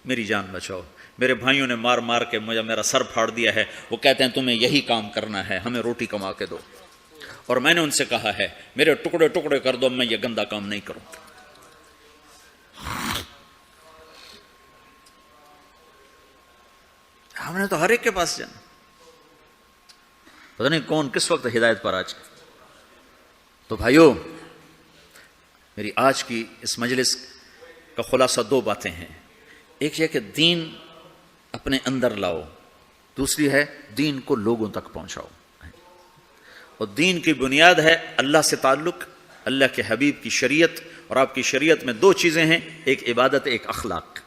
میری جان بچاؤ, میرے بھائیوں نے مار مار کے مجھے میرا سر پھاڑ دیا ہے, وہ کہتے ہیں تمہیں یہی کام کرنا ہے, ہمیں روٹی کما کے دو, اور میں نے ان سے کہا ہے میرے ٹکڑے ٹکڑے کر دو, میں یہ گندا کام نہیں کروں. ہم نے تو ہر ایک کے پاس جانا, پتہ نہیں کون کس وقت ہدایت پر آ جائے. تو بھائیو, میری آج کی اس مجلس کا خلاصہ 2 باتیں ہیں. ایک یہ کہ دین اپنے اندر لاؤ, دوسری ہے دین کو لوگوں تک پہنچاؤ. اور دین کی بنیاد ہے اللہ سے تعلق, اللہ کے حبیب کی شریعت, اور آپ کی شریعت میں 2 چیزیں ہیں, ایک عبادت, ایک اخلاق.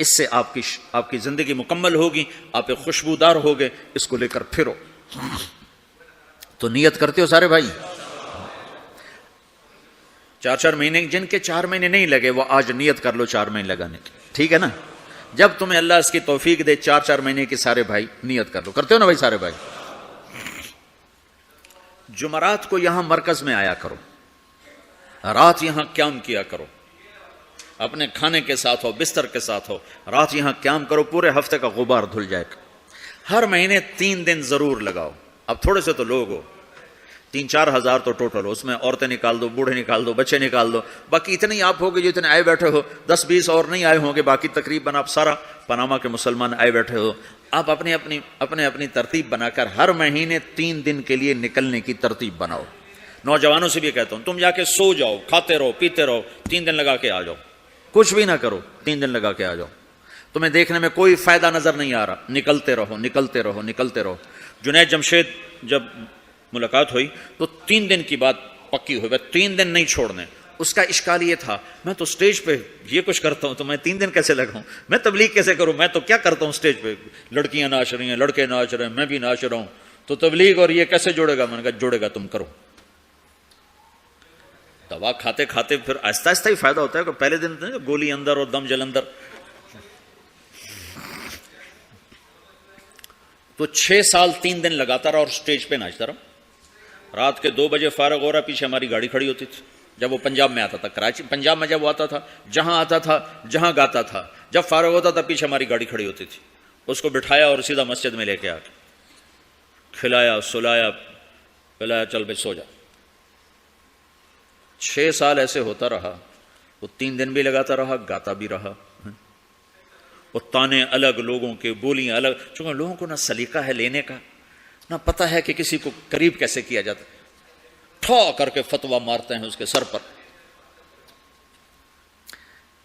اس سے آپ کی زندگی مکمل ہوگی, آپ ایک خوشبودار ہوگے. اس کو لے کر پھرو. تو نیت کرتے ہو سارے بھائی؟ 4 مہینے, جن کے 4 مہینے نہیں لگے وہ آج نیت کر لو 4 مہینے لگانے کی, ٹھیک ہے نا؟ جب تمہیں اللہ اس کی توفیق دے 4 مہینے کی سارے بھائی نیت کر لو. کرتے ہو نا بھائی سارے بھائی؟ جمعرات کو یہاں مرکز میں آیا کرو, رات یہاں قیام کیا کرو, اپنے کھانے کے ساتھ ہو, بستر کے ساتھ ہو, رات یہاں قیام کرو, پورے ہفتے کا غبار دھل جائے گا. ہر مہینے 3 دن ضرور لگاؤ. اب تھوڑے سے تو لوگ ہو, 3-4 ہزار تو ٹوٹل ہو, اس میں عورتیں نکال دو, بوڑھے نکال دو, بچے نکال دو, باقی اتنے ہی آپ ہوگے جو اتنے آئے بیٹھے ہو. 10-20 اور نہیں آئے ہوں گے, باقی تقریباً آپ سارا پاناما کے مسلمان آئے بیٹھے ہو. آپ اپنی ترتیب بنا کر ہر مہینے 3 دن کے لیے نکلنے کی ترتیب بناؤ. نوجوانوں سے بھی کہتا ہوں, تم جا کے سو جاؤ, کھاتے رہو, پیتے رہو, 3 دن لگا کے آ جاؤ, کچھ بھی نہ کرو, 3 دن لگا کے آ جاؤ. تمہیں دیکھنے میں کوئی فائدہ نظر نہیں آ رہا, نکلتے رہو, نکلتے رہو, نکلتے رہو. جنید جمشید جب ملاقات ہوئی تو 3 دن کی بات پکی ہوئی, 3 دن نہیں چھوڑنے. اس کا اشکال یہ تھا, میں تو سٹیج پہ یہ کچھ کرتا ہوں تو میں 3 دن کیسے لگاؤں, میں تبلیغ کیسے کروں, میں تو کیا کرتا ہوں سٹیج پہ, لڑکیاں ناچ رہی ہیں, لڑکے ناچ رہے ہیں, میں بھی ناچ رہا ہوں, تو تبلیغ اور یہ کیسے جوڑے گا. میں نے کہا جوڑے گا, تم کرو. دوا کھاتے کھاتے پھر آہستہ آہستہ ہی فائدہ ہوتا ہے. کہ پہلے دن گولی اندر اور دم جلندر. تو 6 سال 3 دن لگاتا رہا اور سٹیج پہ ناچتا رہا. رات کے 2 بجے فارغ ہو رہا, پیچھے ہماری گاڑی کھڑی ہوتی تھی. جب وہ پنجاب میں آتا تھا, کراچی پنجاب میں جب وہ آتا تھا, جہاں آتا تھا, جہاں گاتا تھا, جب فارغ ہوتا تھا پیچھے ہماری گاڑی کھڑی ہوتی تھی. اس کو بٹھایا اور سیدھا مسجد میں لے کے آ کے کھلایا, سلایا, پلایا, چل بھائی سو جا. 6 سال ایسے ہوتا رہا. وہ 3 دن بھی لگاتا رہا, گاتا بھی رہا. وہ تانے الگ, لوگوں کے بولیاں الگ, چونکہ لوگوں کو نہ سلیقہ ہے لینے کا, نہ پتہ ہے کہ کسی کو قریب کیسے کیا جاتا. ٹھا کر کے فتویٰ مارتے ہیں اس کے سر پر.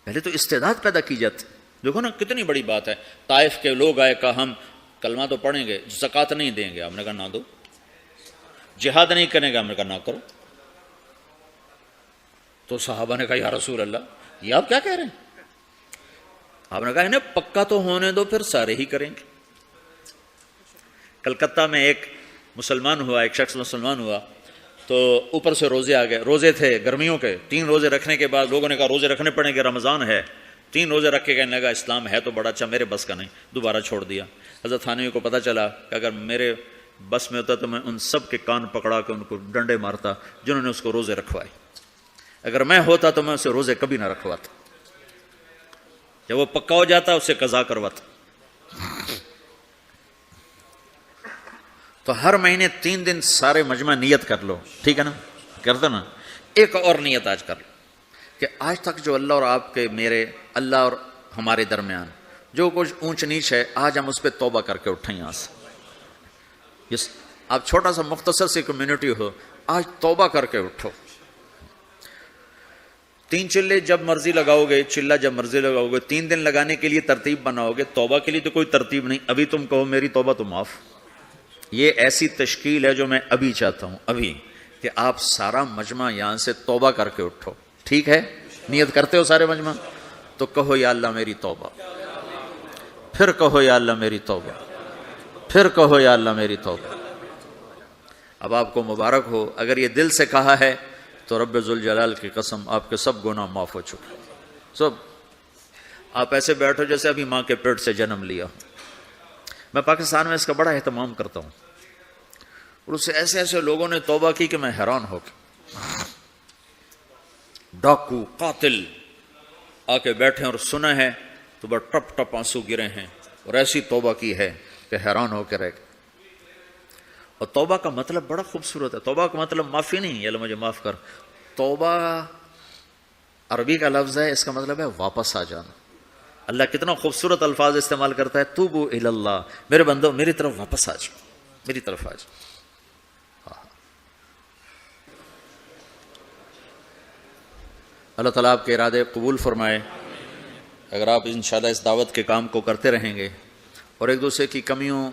پہلے تو استعداد پیدا کی جاتی. دیکھو نا کتنی بڑی بات ہے. طائف کے لوگ آئے, کہا ہم کلمہ تو پڑھیں گے, زکوٰۃ نہیں دیں گے. ہم نے کہا نہ دو. جہاد نہیں کریں گے. ہم نے کہا نہ کرو. تو صحابہ نے کہا یا رسول اللہ یہ آپ کیا کہہ رہے ہیں؟ آپ نے کہا انہیں پکا تو ہونے دو، پھر سارے ہی کریں گے۔ کلکتہ میں ایک شخص مسلمان ہوا تو اوپر سے روزے آ گئے، روزے تھے گرمیوں کے، 3 روزے رکھنے کے بعد لوگوں نے کہا روزے رکھنے پڑیں گے، رمضان ہے۔ 3 روزے رکھ کے کہنے لگا اسلام ہے تو بڑا اچھا، میرے بس کا نہیں، دوبارہ چھوڑ دیا۔ حضرت تھانوی کو پتہ چلا کہ اگر میرے بس میں ہوتا تو میں ان سب کے کان پکڑا کے ان کو ڈنڈے مارتا جنہوں نے اس کو روزے رکھوائے، اگر میں ہوتا تو میں اسے روزے کبھی نہ رکھواتا، جب وہ پکا ہو جاتا اسے قضا کرواتا۔ تو ہر مہینے 3 دن سارے مجمع نیت کر لو، ٹھیک ہے نا؟ کرتے نا؟ ایک اور نیت آج کر لو کہ آج تک جو اللہ اور آپ کے، میرے اللہ اور ہمارے درمیان جو کچھ اونچ نیچ ہے، آج ہم اس پہ توبہ کر کے اٹھیں یہاں سے۔ آپ چھوٹا سا مختصر سی کمیونٹی ہو، آج توبہ کر کے اٹھو۔ 3 چلے جب مرضی لگاؤ گے، چلہ جب مرضی لگاؤ گے، 3 دن لگانے کے لیے ترتیب بناؤ گے، توبہ کے لیے تو کوئی ترتیب نہیں۔ ابھی تم کہو میری توبہ تو معاف، یہ ایسی تشکیل ہے جو میں ابھی چاہتا ہوں، ابھی کہ آپ سارا مجمع یہاں سے توبہ کر کے اٹھو، ٹھیک ہے؟ نیت کرتے ہو سارے مجمع؟ تو کہو یا اللہ میری توبہ، پھر کہو یا اللہ میری توبہ، پھر کہو یا اللہ میری توبہ۔ اب آپ کو مبارک ہو، اگر یہ دل سے کہا ہے تو رب ذوالجلال کی قسم آپ کے سب گناہ معاف ہو چکے، سب۔ آپ ایسے بیٹھو جیسے ابھی ماں کے پیٹ سے جنم لیا۔ میں پاکستان میں اس کا بڑا اہتمام کرتا ہوں، اور اس سے ایسے ایسے لوگوں نے توبہ کی کہ میں حیران ہو گیا۔ ڈاکو، قاتل آ کے بیٹھے اور سنا ہے تو بس ٹپ ٹپ آنسو گرے ہیں، اور ایسی توبہ کی ہے کہ حیران ہو کے رہ گئے۔ اور توبہ کا مطلب بڑا خوبصورت ہے۔ توبہ کا مطلب معافی نہیں، اللہ مجھے معاف کر۔ توبہ عربی کا لفظ ہے، اس کا مطلب ہے واپس آ جانا۔ اللہ کتنا خوبصورت الفاظ استعمال کرتا ہے، توبو الی اللہ، میرے بندو میری طرف واپس آ جاؤ، میری طرف آ جاؤ۔ اللہ تعالیٰ آپ کے ارادے قبول فرمائے۔ اگر آپ انشاءاللہ اس دعوت کے کام کو کرتے رہیں گے اور ایک دوسرے کی کمیوں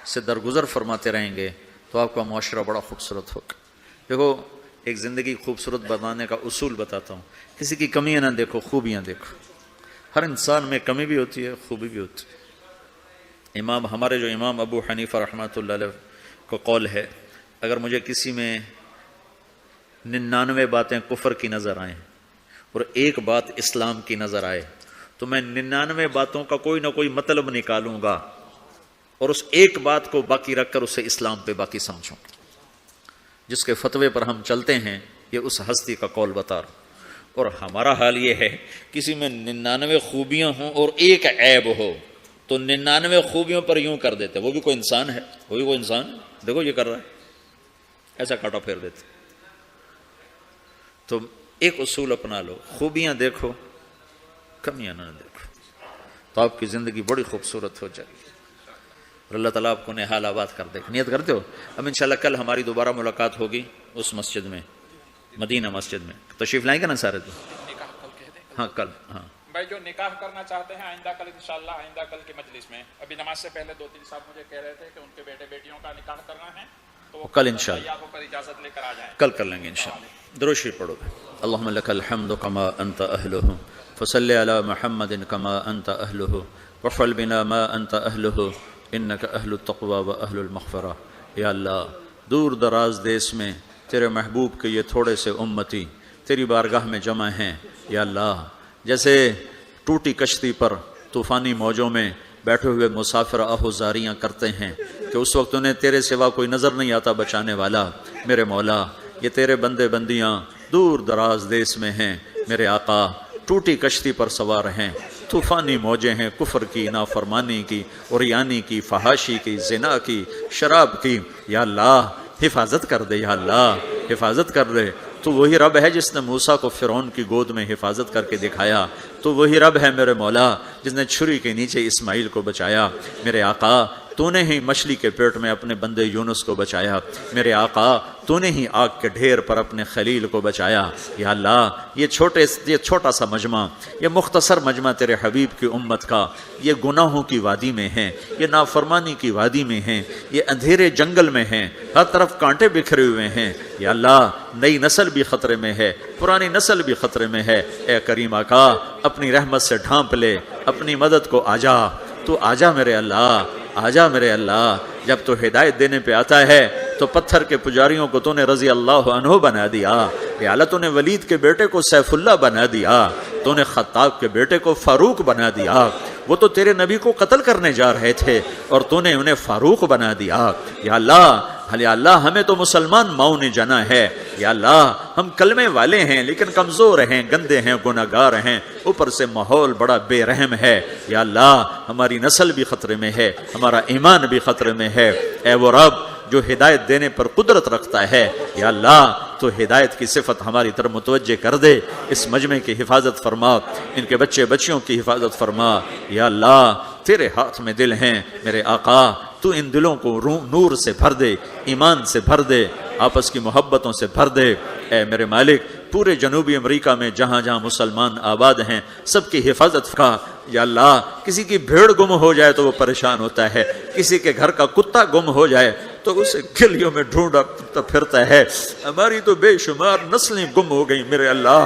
سے درگزر فرماتے رہیں گے تو آپ کا معاشرہ بڑا خوبصورت ہوگا۔ دیکھو، ایک زندگی خوبصورت بنانے کا اصول بتاتا ہوں، کسی کی کمیاں نہ دیکھو، خوبیاں دیکھو۔ ہر انسان میں کمی بھی ہوتی ہے، خوبی بھی ہوتی ہے۔ ہمارے جو امام ابو حنیفہ رحمۃ اللہ علیہ کو قول ہے، اگر مجھے کسی میں 99 باتیں کفر کی نظر آئیں اور ایک بات اسلام کی نظر آئے تو میں 99 باتوں کا کوئی نہ کوئی مطلب نکالوں گا اور اس ایک بات کو باقی رکھ کر اسے اسلام پہ باقی سمجھوں۔ جس کے فتوے پر ہم چلتے ہیں یہ اس ہستی کا قول بتا رہا۔ اور ہمارا حال یہ ہے، کسی میں 99 خوبیاں ہوں اور ایک عیب ہو تو 99 خوبیوں پر یوں کر دیتے، وہ بھی کوئی انسان ہے، وہ بھی کوئی انسان ہے، دیکھو یہ کر رہا ہے، ایسا کاٹا پھیر دیتے۔ تو ایک اصول اپنا لو، خوبیاں دیکھو، کمیاں نہ دیکھو، تو آپ کی زندگی بڑی خوبصورت ہو جائے گی اور اللہ تعالیٰ آپ کو نہال آباد کر دے گا۔ نیت کرتے ہو؟ اب انشاءاللہ کل ہماری دوبارہ ملاقات ہوگی اس مسجد میں، مدینہ مسجد میں۔ تشریف لائیں گے نا سارے؟ تو ہاں کل، ہاں بھائی جو نکاح کرنا چاہتے ہیں آئندہ کل انشاءاللہ، آئندہ کل کی مجلس میں، ابھی نماز سے پہلے 2-3 صاحب مجھے کہہ رہے تھے کہ ان کے بیٹے بیٹیوں کا نکاح کرنا ہے تو کل انشاءاللہ تیار ہو کر اجازت لے کر آ جائیں، کل کر لیں گے انشاءاللہ۔ درود شریف پڑھو۔ اللہم لک الحمد کما انت اہلہ، فصلی علی محمد کما انت اہلہ، وافعل بنا ما انت اہلہ، انک اہل التقوی و اہل المغفرہ۔ یا اللہ، دور دراز دیس میں تیرے محبوب کے یہ تھوڑے سے امتی تیری بارگاہ میں جمع ہیں۔ یا اللہ، جیسے ٹوٹی کشتی پر طوفانی موجوں میں بیٹھے ہوئے مسافر آہوزاریاں کرتے ہیں کہ اس وقت انہیں تیرے سوا کوئی نظر نہیں آتا بچانے والا، میرے مولا یہ تیرے بندے بندیاں دور دراز دیس میں ہیں، میرے آقا ٹوٹی کشتی پر سوار ہیں، طوفانی موجیں ہیں کفر کی، نافرمانی کی، عریانی کی، فحاشی کی، زنا کی، شراب کی۔ یا اللہ حفاظت کر دے، یا اللہ حفاظت کر دے۔ تو وہی رب ہے جس نے موسیٰ کو فرعون کی گود میں حفاظت کر کے دکھایا، تو وہی رب ہے میرے مولا جس نے چھری کے نیچے اسماعیل کو بچایا۔ میرے آقا تو نے ہی مچھلی کے پیٹ میں اپنے بندے یونس کو بچایا، میرے آقا تو نے ہی آگ کے ڈھیر پر اپنے خلیل کو بچایا۔ یا اللہ یہ چھوٹا سا مجمع، یہ مختصر مجمع تیرے حبیب کی امت کا، یہ گناہوں کی وادی میں ہیں، یہ نافرمانی کی وادی میں ہیں، یہ اندھیرے جنگل میں ہیں، ہر طرف کانٹے بکھرے ہوئے ہیں۔ یا اللہ نئی نسل بھی خطرے میں ہے، پرانی نسل بھی خطرے میں ہے، اے کریم آقا اپنی رحمت سے ڈھانپ لے، اپنی مدد کو آجا، تو آجا میرے اللہ، آجا میرے اللہ۔ جب تو ہدایت دینے پہ آتا ہے تو پتھر کے پجاریوں کو تو نے رضی اللہ عنہ بنا دیا، یا اللہ تو نے ولید کے بیٹے کو سیف اللہ بنا دیا، تو نے خطاب کے بیٹے کو فاروق بنا دیا، وہ تو تیرے نبی کو قتل کرنے جا رہے تھے اور تو نے انہیں فاروق بنا دیا۔ یا اللہ ہمیں تو مسلمان ماؤں نے جنا ہے، یا اللہ ہم کلمے والے ہیں لیکن کمزور ہیں، گندے ہیں، گناہگار ہیں، اوپر سے ماحول بڑا بے رحم ہے۔ یا اللہ ہماری نسل بھی خطرے میں ہے، ہمارا ایمان بھی خطرے میں ہے۔ اے وہ رب جو ہدایت دینے پر قدرت رکھتا ہے، یا اللہ تو ہدایت کی صفت ہماری طرف متوجہ کر دے، اس مجمع کی حفاظت فرما، ان کے بچے بچیوں کی حفاظت فرما۔ یا اللہ تیرے ہاتھ میں دل ہیں میرے آقا، تو ان دلوں کو نور سے بھر دے، ایمان سے بھر دے، آپس کی محبتوں سے بھر دے۔ اے میرے مالک پورے جنوبی امریکہ میں جہاں جہاں مسلمان آباد ہیں سب کی حفاظت کا۔ یا اللہ کسی کی بھیڑ گم ہو جائے تو وہ پریشان ہوتا ہے، کسی کے گھر کا کتا گم ہو جائے تو اسے گلیوں میں ڈھونڈتا پھرتا ہے، ہماری تو بے شمار نسلیں گم ہو گئی میرے اللہ،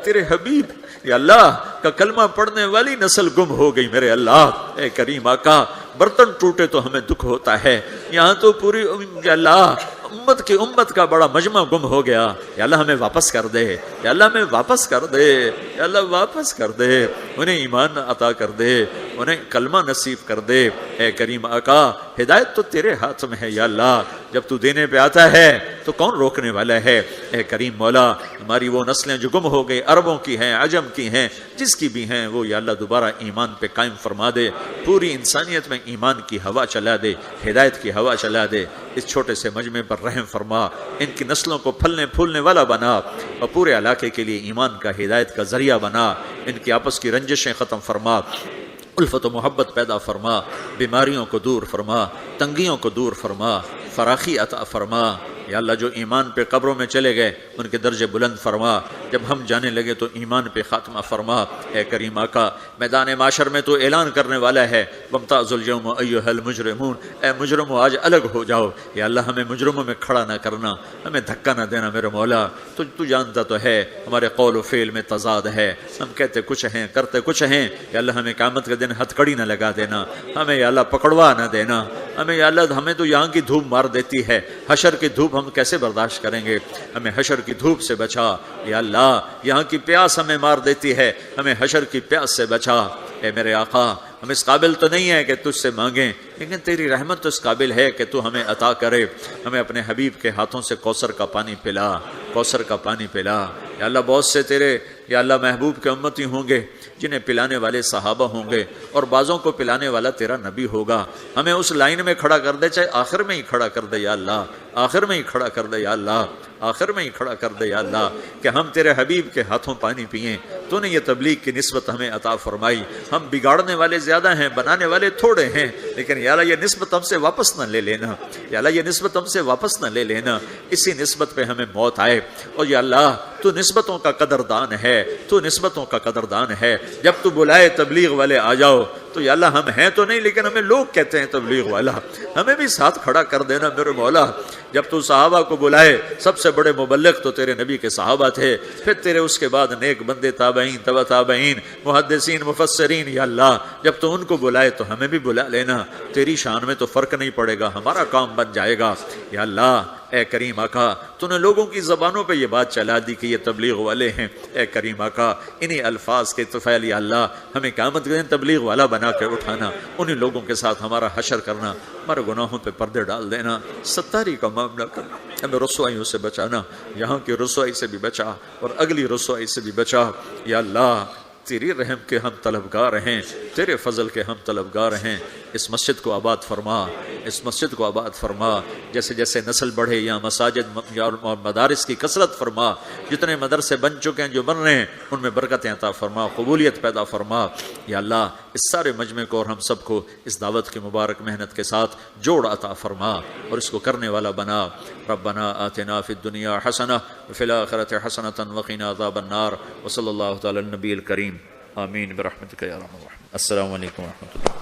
تیرے حبیب یا اللہ کا کلمہ پڑھنے والی نسل گم ہو گئی میرے اللہ۔ اے کریم آقا برتن ٹوٹے تو ہمیں دکھ ہوتا ہے، یہاں تو پوری یا اللہ امت کا بڑا مجمع گم ہو گیا، یا اللہ ہمیں واپس کر دے، یا اللہ ہمیں واپس کر دے، یا اللہ واپس کر دے، انہیں ایمان عطا کر دے، انہیں کلمہ نصیب کر دے۔ اے کریم آقا ہدایت تو تیرے ہاتھ میں ہے، یا اللہ جب تو دینے پہ آتا ہے تو کون روکنے والا ہے۔ اے کریم مولا ہماری وہ نسلیں جو گم ہو گئی، عربوں کی ہیں، عجم کی ہیں، جس کی بھی ہیں، وہ یا اللہ دوبارہ ایمان پہ قائم فرما دے، پوری انسانیت میں ایمان کی ہوا چلا دے، ہدایت کی ہوا چلا دے۔ اس چھوٹے سے مجمع پر رحم فرما، ان کی نسلوں کو پھلنے پھولنے والا بنا اور پورے علاقے کے لیے ایمان کا ہدایت کا ذریعہ بنا، ان کی آپس کی رنجشیں ختم فرما، الفت و محبت پیدا فرما، بیماریوں کو دور فرما، تنگیوں کو دور فرما، فراخی عطا فرما۔ یا اللہ جو ایمان پہ قبروں میں چلے گئے ان کے درجے بلند فرما، جب ہم جانے لگے تو ایمان پہ خاتمہ فرما۔ اے کریم آقا میدان معاشر میں تو اعلان کرنے والا ہے وامتازوا اليوم ایھا المجرمون، اے مجرموں آج الگ ہو جاؤ۔ یا اللہ ہمیں مجرموں میں کھڑا نہ کرنا، ہمیں دھکا نہ دینا میرے مولا، تو جانتا تو ہے ہمارے قول و فعل میں تضاد ہے، ہم کہتے کچھ ہیں کرتے کچھ ہیں۔ یا اللہ ہمیں قیامت کے دن ہتھکڑی نہ لگا دینا، ہمیں یا اللہ پکڑوا نہ دینا، ہمیں یا اللہ ہمیں تو یہاں کی دھوپ مار دیتی ہے، حشر کی دھوپ ہم کیسے برداشت کریں گے، ہمیں حشر کی دھوپ سے بچا۔ یا اللہ یہاں کی پیاس ہمیں مار دیتی ہے، ہمیں حشر کی پیاس سے بچا۔ اے میرے آقا ہم اس قابل تو نہیں ہے کہ تجھ سے مانگیں، لیکن تیری رحمت تو اس قابل ہے کہ تو ہمیں عطا کرے، ہمیں اپنے حبیب کے ہاتھوں سے کوثر کا پانی پلا، کوثر کا پانی پلا۔ یا اللہ بہت سے تیرے یا اللہ محبوب کے امتی ہوں گے جنہیں پلانے والے صحابہ ہوں گے اور بعضوں کو پلانے والا تیرا نبی ہوگا، ہمیں اس لائن میں کھڑا کر دے، چاہے آخر میں ہی کھڑا کر دے یا اللہ، آخر میں ہی کھڑا کر دے یا اللہ، آخر میں ہی کھڑا کر دے یا اللہ، کہ ہم تیرے حبیب کے ہاتھوں پانی پئیں۔ تو نے یہ تبلیغ کی نسبت ہمیں عطا فرمائی، ہم بگاڑنے والے زیادہ ہیں، بنانے والے تھوڑے ہیں، لیکن یا اللہ یہ نسبت ہم سے واپس نہ لے لینا، یا اللہ یہ نسبت ہم سے واپس نہ لے لینا، اسی نسبت پہ ہمیں موت آئے۔ اور یا اللہ تو نسبتوں کا قدردان ہے، تو نسبتوں کا قدردان ہے، جب تو بلائے تبلیغ والے آ جاؤ تو یا اللہ ہم ہیں تو نہیں لیکن ہمیں لوگ کہتے ہیں تبلیغ والا، ہمیں بھی ساتھ کھڑا کر دینا میرے مولا۔ جب تو صحابہ کو بلائے، سب سے بڑے مبلغ تو تیرے نبی کے صحابہ تھے، پھر تیرے اس کے بعد نیک بندے تابعین، تبع تابعین، محدثین، مفسرین، یا اللہ جب تو ان کو بلائے تو ہمیں بھی بلا لینا، تیری شان میں تو فرق نہیں پڑے گا، ہمارا کام بن جائے گا۔ یا اللہ اے کریم آقا تو نے لوگوں کی زبانوں پہ یہ بات چلا دی کہ یہ تبلیغ والے ہیں، اے کریم آقا انہی الفاظ کے طفیل یا اللہ ہمیں قیامت کے دن تبلیغ والا بنا کے اٹھانا، انہی لوگوں کے ساتھ ہمارا حشر کرنا، ہمارے گناہوں پہ پردے ڈال دینا، ستاری کا معاملہ کرنا، ہمیں رسوائیوں سے بچانا، یہاں کی رسوائی سے بھی بچا اور اگلی رسوائی سے بھی بچا۔ یا اللہ تیری رحم کے ہم طلبگار ہیں، تیرے فضل کے ہم طلبگار ہیں، اس مسجد کو آباد فرما، اس مسجد کو آباد فرما، جیسے جیسے نسل بڑھے یا مساجد اور مدارس کی کثرت فرما، جتنے مدرسے بن چکے ہیں جو بن رہے ہیں ان میں برکتیں عطا فرما، قبولیت پیدا فرما یا اللہ۔ اس سارے مجمع کو اور ہم سب کو اس دعوت کی مبارک محنت کے ساتھ جوڑ عطا فرما اور اس کو کرنے والا بنا۔ ربنا آتنا فی الدنیا حسنہ وفی الآخرۃ حسنۃ وقنا عذاب النار، وصلی اللہ تعالی علی النبی الکریم، آمین برحمتک یا ارحم الراحمین۔ السلام علیکم ورحمۃ اللہ۔